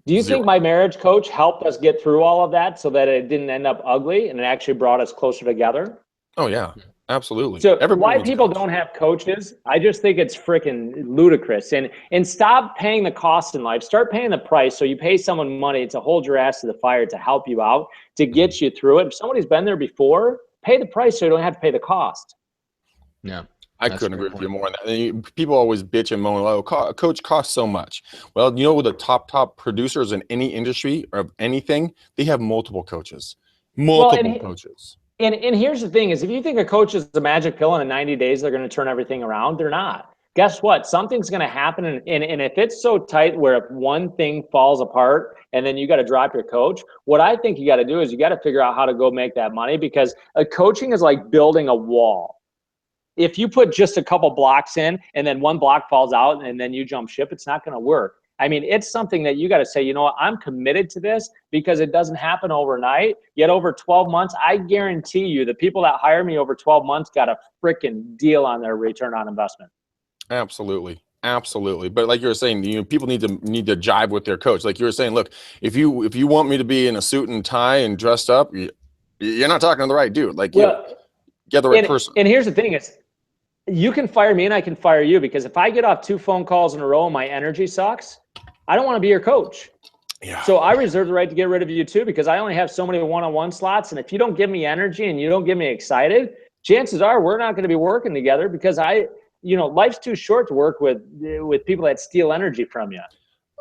Do you think my marriage coach helped us get through all of that so that it didn't end up ugly and it actually brought us closer together? Oh, yeah, absolutely. So why people don't have coaches, I just think it's freaking ludicrous. And stop paying the cost in life. Start paying the price. So you pay someone money to hold your ass to the fire, to help you out, to get you through it. If somebody's been there before, pay the price so you don't have to pay the cost. Yeah. I couldn't agree with you more on that. People always bitch and moan, oh, a coach costs so much. Well, you know, the top producers in any industry or anything, they have multiple coaches. Coaches. And here's the thing is, if you think a coach is a magic pill and in 90 days they're going to turn everything around, they're not. Guess what? Something's going to happen. And if it's so tight where if one thing falls apart and then you got to drop your coach, what I think you got to do is you got to figure out how to go make that money, because coaching is like building a wall. If you put just a couple blocks in and then one block falls out and then you jump ship, it's not going to work. I mean, it's something that you got to say, you know what, I'm committed to this, because it doesn't happen overnight. Yet over 12 months, I guarantee you the people that hire me over 12 months got a freaking deal on their return on investment. Absolutely. Absolutely. But like you were saying, you know, people need to jive with their coach. Like you were saying, look, if you want me to be in a suit and tie and dressed up, you're not talking to the right dude. Like, get the right person. And here's the thing is, you can fire me and I can fire you, because if I get off 2 phone calls in a row and my energy sucks, I don't want to be your coach. Yeah. So I reserve the right to get rid of you too, because I only have so many one-on-one slots. And if you don't give me energy and you don't get me excited, chances are we're not going to be working together, because life's too short to work with people that steal energy from you.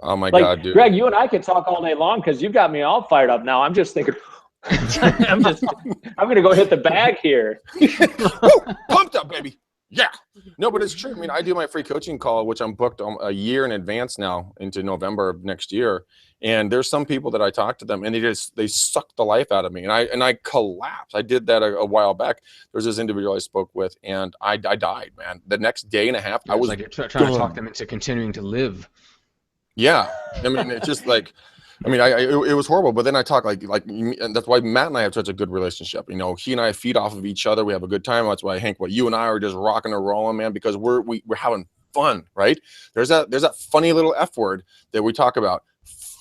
Oh my God, dude. Greg, you and I could talk all day long because you've got me all fired up now. I'm just thinking, I'm going to go hit the bag here. Woo, pumped up, baby. Yeah. No, but it's true. I mean, I do my free coaching call, which I'm booked a year in advance now into November of next year. And there's some people that I talk to them and they suck the life out of me. And I collapse. I did that a while back. There was this individual I spoke with and I died, man. The next day and a half, I was like, you're trying to talk them into continuing to live. Yeah. I mean, it's just like, it was horrible, but then I talk and that's why Matt and I have such a good relationship. You know, he and I feed off of each other. We have a good time. That's why, Hank, you and I are just rocking and rolling, man, because we're having fun, right? There's that funny little F word that we talk about.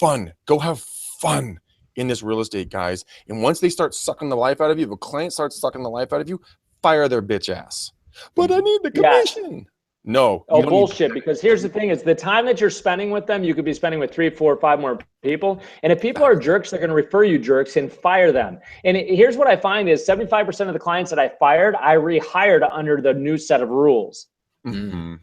Fun. Go have fun in this real estate, guys. And once they start sucking the life out of you, if a client starts sucking the life out of you, fire their bitch ass. But I need the commission. Yeah. No. Oh, bullshit. Because here's the thing is the time that you're spending with them, you could be spending with 3, 4, 5 more people. And if people are jerks, they're going to refer you jerks and fire them. And here's what I find is 75% of the clients that I fired, I rehired under the new set of rules. Mm-hmm.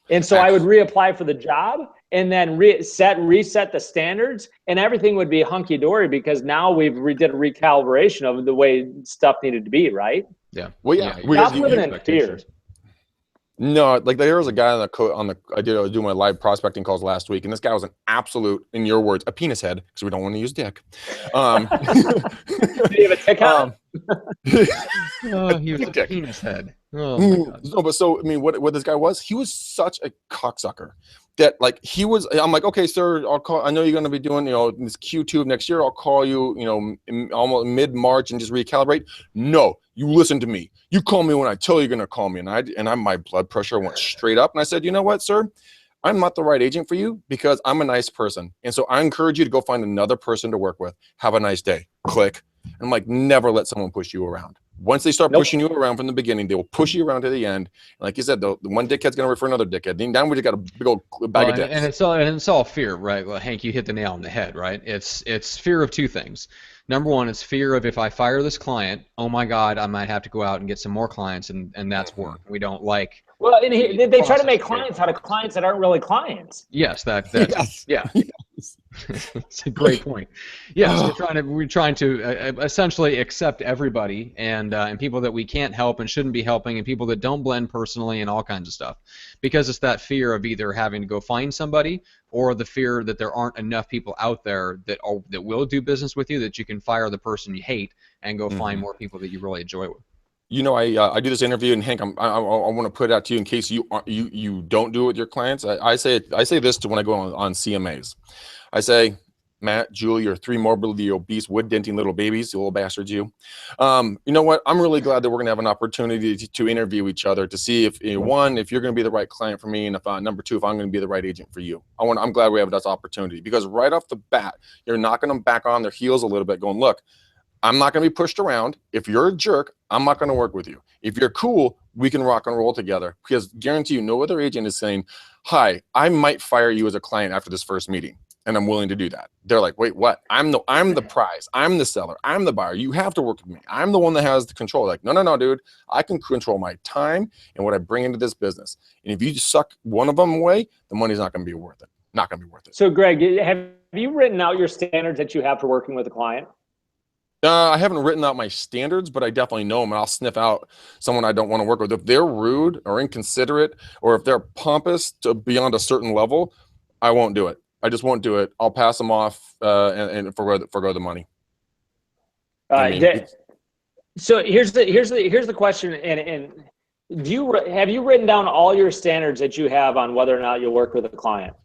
And so I would reapply for the job and then reset the standards, and everything would be hunky-dory, because now we did a recalibration of the way stuff needed to be, right? Yeah. Well, yeah. Stop living in fear. No, like there was a guy I was doing my live prospecting calls last week, and this guy was an absolute, in your words, a penis head, because we don't want to use dick. Did he have a tick on? Oh, he was a penis head. Oh my God. No, but so I mean, what this guy was, he was such a cocksucker that I'm like, okay, sir, I'll call. I know you're going to be doing, this Q2 of next year. I'll call you, almost mid-March and just recalibrate. No, you listen to me. You call me when I tell you you're going to call me. And my blood pressure went straight up. And I said, you know what, sir? I'm not the right agent for you, because I'm a nice person. And so I encourage you to go find another person to work with. Have a nice day. Click. And I'm like, never let someone push you around. Once they start pushing you around from the beginning, they will push you around to the end. And like you said, the one dickhead's going to refer another dickhead. Then down we just got a big old bag of dicks. And it's all fear, right? Well, Hank, you hit the nail on the head, right? It's fear of 2 things. Number one, it's fear of, if I fire this client, oh my God, I might have to go out and get some more clients, and that's work. We don't like Well, and they try to make clients out of clients that aren't really clients. Yes, Yes. yeah. It's a great point. Yes, we're trying to essentially accept everybody and people that we can't help and shouldn't be helping and people that don't blend personally and all kinds of stuff, because it's that fear of either having to go find somebody or the fear that there aren't enough people out there that will do business with you, that you can fire the person you hate and go find more people that you really enjoy with. You know, I do this interview, and Hank, I want to put it out to you in case you don't do it with your clients. I say this to when I go on CMAs. I say, Matt, Julie, you're 3 morbidly obese, wood-denting little babies, you little bastards, you. You know what? I'm really glad that we're going to have an opportunity to interview each other to see if, one, if you're going to be the right client for me, and number 2, if I'm going to be the right agent for you. I'm glad we have this opportunity, because right off the bat, you're knocking them back on their heels a little bit, going, look, I'm not going to be pushed around. If you're a jerk, I'm not going to work with you. If you're cool, we can rock and roll together, because guarantee you, no other agent is saying, hi, I might fire you as a client after this first meeting, and I'm willing to do that. They're like, wait, what? I'm the prize. I'm the seller. I'm the buyer. You have to work with me. I'm the one that has the control. Like, no, dude, I can control my time and what I bring into this business. And if you suck one of them away, the money's not going to be worth it. Not going to be worth it. So, Greg, have you written out your standards that you have for working with a client? I haven't written out my standards, but I definitely know them, and I'll sniff out someone I don't want to work with. If they're rude or inconsiderate, or if they're pompous to beyond a certain level, I won't do it. I just won't do it. I'll pass them off and forgo the money. So here's the question. And have you written down all your standards that you have on whether or not you'll work with a client?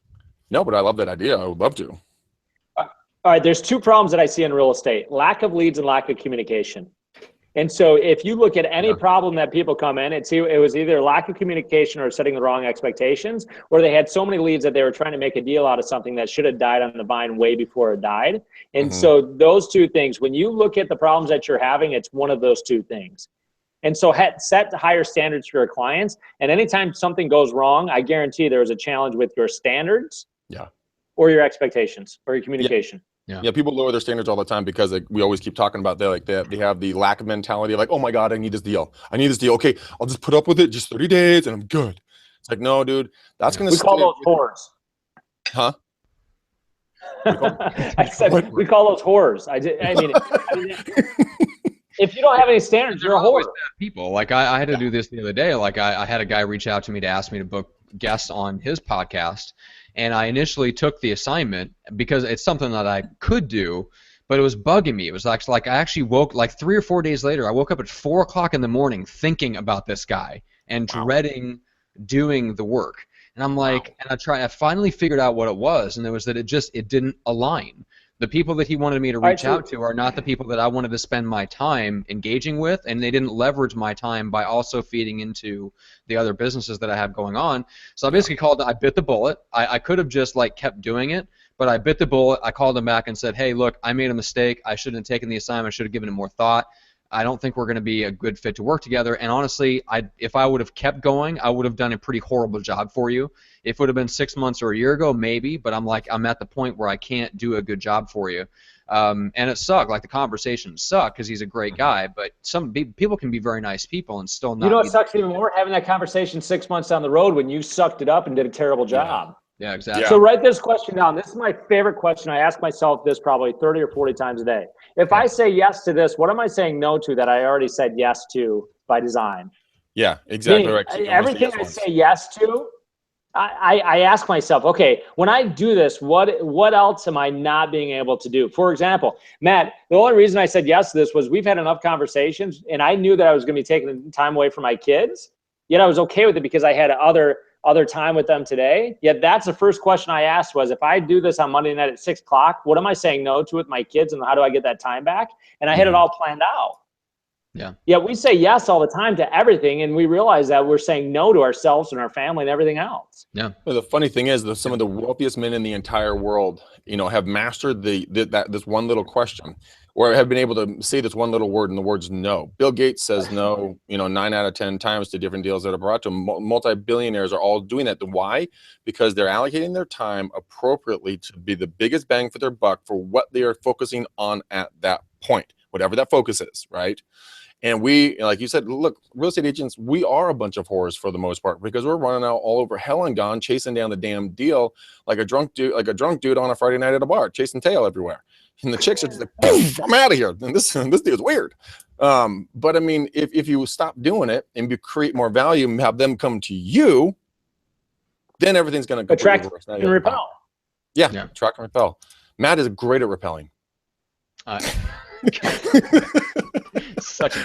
No, but I love that idea. I would love to. All right, there's 2 problems that I see in real estate: lack of leads and lack of communication. And so if you look at any problem that people come in, it was either lack of communication or setting the wrong expectations, or they had so many leads that they were trying to make a deal out of something that should have died on the vine way before it died. And so those 2 things, when you look at the problems that you're having, it's one of those 2 things. And so set higher standards for your clients. And anytime something goes wrong, I guarantee there is a challenge with your standards or your expectations or your communication. Yeah, people lower their standards all the time because we always keep talking about they have the lack of mentality, like, oh my God, I need this deal. Okay, I'll just put up with it just 30 days and I'm good. It's like, no, dude, that's going to. We call those whores. Huh? I said we call those whores. I mean, if you don't have any standards, you're a whore. People, like I had to do this the other day. Like I had a guy reach out to me to ask me to book guests on his podcast. And I initially took the assignment because it's something that I could do, but it was bugging me. It was like I actually woke, like 3 or 4 days later, I woke up at 4 o'clock in the morning thinking about this guy and dreading doing the work. And I'm like, and I finally figured out what it was, and it was that it didn't align. The people that he wanted me to reach out to are not the people that I wanted to spend my time engaging with, and they didn't leverage my time by also feeding into the other businesses that I have going on. So I basically I bit the bullet. I could have just kept doing it, but I bit the bullet. I called him back and said, hey, look, I made a mistake. I shouldn't have taken the assignment. I should have given it more thought. I don't think we're going to be a good fit to work together. And honestly, if I would have kept going, I would have done a pretty horrible job for you. If it would have been 6 months or a year ago, maybe, but I'm at the point where I can't do a good job for you. And it sucked. Like, the conversation sucked because he's a great guy, but some people can be very nice people and still not. You know what sucks even more? Having that conversation 6 months down the road when you sucked it up and did a terrible job. Yeah, exactly. So write this question down. This is my favorite question. I ask myself this probably 30 or 40 times a day. If I say yes to this, what am I saying no to that I already said yes to by design? Yeah, exactly. Right. Everything I say yes to, I ask myself, okay, when I do this, what else am I not being able to do? For example, Matt, the only reason I said yes to this was we've had enough conversations, and I knew that I was going to be taking time away from my kids, yet I was okay with it because I had other time with them today. Yet that's the first question I asked was, if I do this on Monday night at 6 o'clock, what am I saying no to with my kids, and how do I get that time back? And I had it all planned out. Yeah. Yeah, we say yes all the time to everything, and we realize that we're saying no to ourselves and our family and everything else. Yeah. Well, the funny thing is that some of the wealthiest men in the entire world, have mastered this one little question, or have been able to say this one little word, and the word's no. Bill Gates says no, 9 out of 10 times to different deals that are brought to him. Multi-billionaires are all doing that. Why? Because they're allocating their time appropriately to be the biggest bang for their buck for what they are focusing on at that point, whatever that focus is, right? And we, like you said, look, real estate agents, we are a bunch of whores for the most part, because we're running out all over hell and gone, chasing down the damn deal like a drunk dude on a Friday night at a bar, chasing tail everywhere. And the chicks are just like, poof, I'm out of here. And this dude's weird. But I mean, if you stop doing it and you create more value and have them come to you, then everything's going to attract and repel. Yeah, attract and repel. Matt is great at repelling.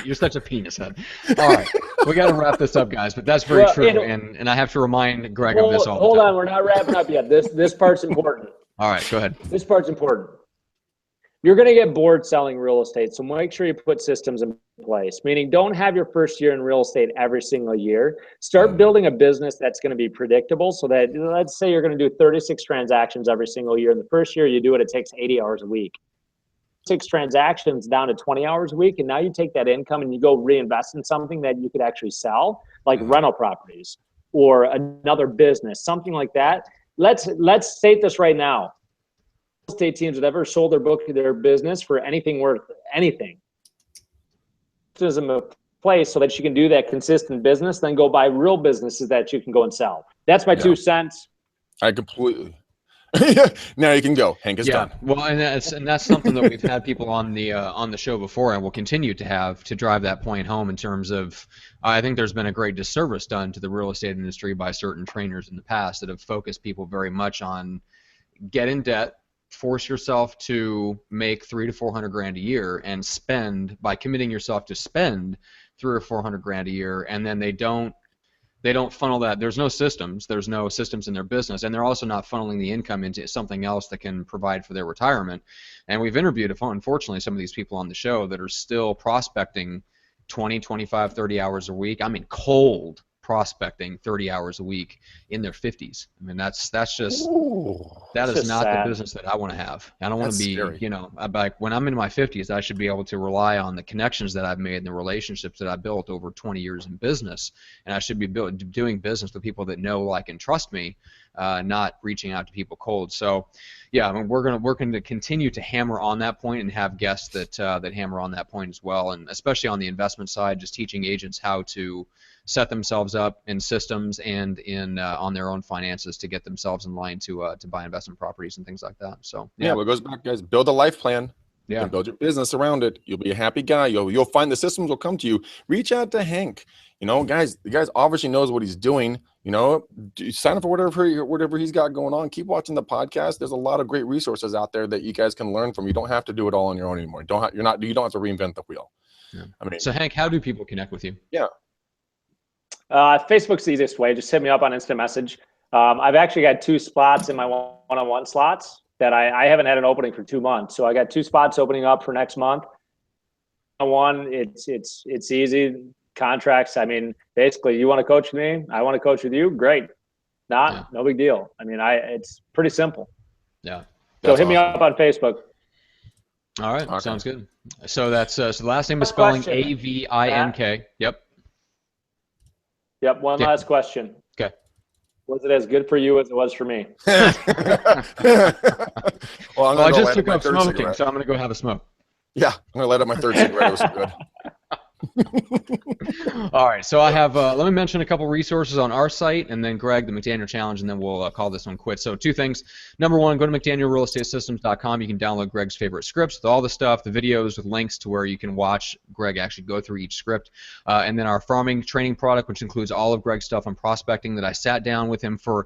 You're such a penis head. All right, we got to wrap this up, guys. But that's very true, and I have to remind Greg of this all the time. Hold on, we're not wrapping up yet. This part's important. All right, go ahead. This part's important. You're going to get bored selling real estate, so make sure you put systems in place. Meaning, don't have your first year in real estate every single year. Start building a business that's going to be predictable, so that, let's say you're going to do 36 transactions every single year. In the first year you do it, it takes 80 hours a week. 6 transactions down to 20 hours a week, and now you take that income and you go reinvest in something that you could actually sell, like rental properties or another business, something like that. Let's state this right now. Real estate teams that ever sold their business for anything worth anything, system in place so that you can do that consistent business, then go buy real businesses that you can go and sell. That's my 2 cents. I completely. Now you can go. Hank is done. Well, and that's something that we've had people on the show before, and we'll continue to have, to drive that point home in terms of, I think there's been a great disservice done to the real estate industry by certain trainers in the past that have focused people very much on get in debt, force yourself to make $300 to $400 a year, and spend by committing yourself to spend $300 or $400 a year, and then they don't funnel that. There's no systems in their business, and they're also not funneling the income into something else that can provide for their retirement. And we've interviewed, unfortunately, some of these people on the show that are still prospecting 20, 25, 30 hours a week. I mean, cold prospecting 30 hours a week in their 50s. I mean, that is not the business that I want to have. I don't want to be, scary. Like when I'm in my 50s, I should be able to rely on the connections that I've made and the relationships that I built over 20 years in business, and I should be doing business with people that know, like, and trust me, not reaching out to people cold. So, yeah, I mean, we're going to continue to hammer on that point and have guests that hammer on that point as well, and especially on the investment side, just teaching agents how to set themselves up in systems and in on their own finances to get themselves in line to buy investment properties and things like that. So yeah, what goes back, guys, build a life plan. Yeah, and build your business around it. You'll be a happy guy. You'll find the systems will come to you. Reach out to Hank. Guys, the guy obviously knows what he's doing. Sign up for whatever he's got going on. Keep watching the podcast. There's a lot of great resources out there that you guys can learn from. You don't have to do it all on your own anymore. You don't have to reinvent the wheel. Yeah. I mean, so Hank, how do people connect with you? Yeah. Facebook's the easiest way. Just hit me up on instant message. I've actually got 2 spots in my one-on-one slots that I haven't had an opening for 2 months. So I got 2 spots opening up for next month. One, it's easy. Contracts, I mean, basically, you want to coach with me, I want to coach with you, great. No big deal. I mean, it's pretty simple. Yeah. So hit me up on Facebook. All right, okay. Sounds good. So that's so the last name is spelling Avink. Yep. One last question. Okay. Was it as good for you as it was for me? Well, I just took up smoking, cigarette. So I'm going to go have a smoke. Yeah, I'm going to light up my 3rd cigarette. It was so good. All right, so I have, let me mention a couple resources on our site, and then Greg, the McDaniel Challenge, and then we'll call this one quits. So 2 things. Number 1, go to McDanielRealEstateSystems.com. You can download Greg's favorite scripts with all the stuff, the videos with links to where you can watch Greg actually go through each script. And then our farming training product, which includes all of Greg's stuff on prospecting that I sat down with him for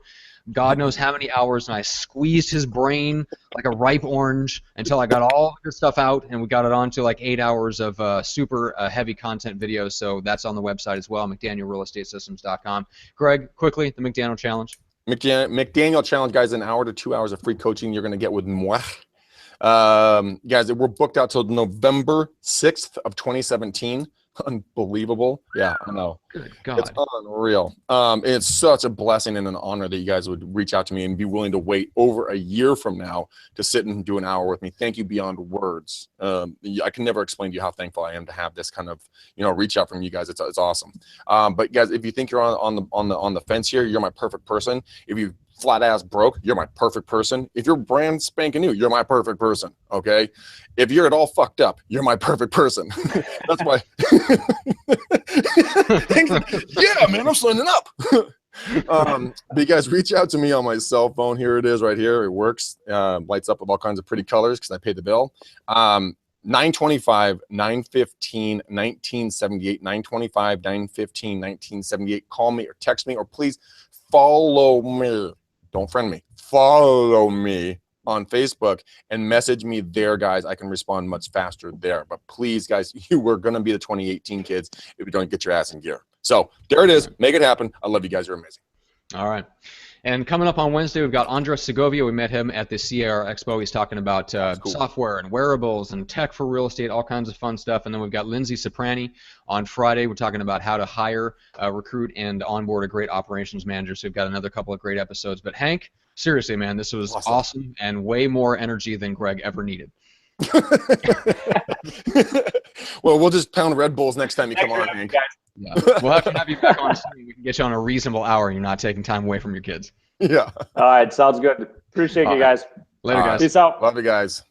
God knows how many hours, and I squeezed his brain like a ripe orange until I got all the stuff out, and we got it onto like 8 hours of super heavy content videos. So that's on the website as well, McDanielRealEstateSystems.com. Greg, quickly, the McDaniel Challenge. McDaniel Challenge, guys, an hour to 2 hours of free coaching you're going to get with moi. Guys, we're booked out till November 6th of 2017. Unbelievable. Yeah, I know. Good God. It's unreal. It's such a blessing and an honor that you guys would reach out to me and be willing to wait over a year from now to sit and do an hour with me. Thank you beyond words. I can never explain to you how thankful I am to have this kind of, reach out from you guys. It's awesome. But guys, if you think you're on the fence here, you're my perfect person. If you flat ass broke, you're my perfect person. If you're brand spanking new, you're my perfect person. Okay. If you're at all fucked up, you're my perfect person. That's why. Yeah, man, I'm signing up. But you guys reach out to me on my cell phone. Here it is right here. It works. Lights up with all kinds of pretty colors because I paid the bill. 925 915 1978 925 915 1978. Call me or text me, or please follow me. Don't friend me. Follow me on Facebook and message me there, guys. I can respond much faster there. But please, guys, you were going to be the 2018 kids if you don't get your ass in gear. So there it is. Make it happen. I love you guys. You're amazing. All right. And coming up on Wednesday, we've got Andres Segovia. We met him at the CAR Expo. He's talking about cool. software and wearables and tech for real estate, all kinds of fun stuff. And then we've got Lindsay Soprani on Friday. We're talking about how to hire, recruit, and onboard a great operations manager. So we've got another couple of great episodes. But Hank, seriously, man, this was awesome and way more energy than Greg ever needed. Well, we'll just pound Red Bulls next time you come on, Hank. Yeah. We'll have to have you back on soon. We can get you on a reasonable hour and you're not taking time away from your kids. Yeah. All right, sounds good. Appreciate you guys. Later, guys. Peace out. Love you guys.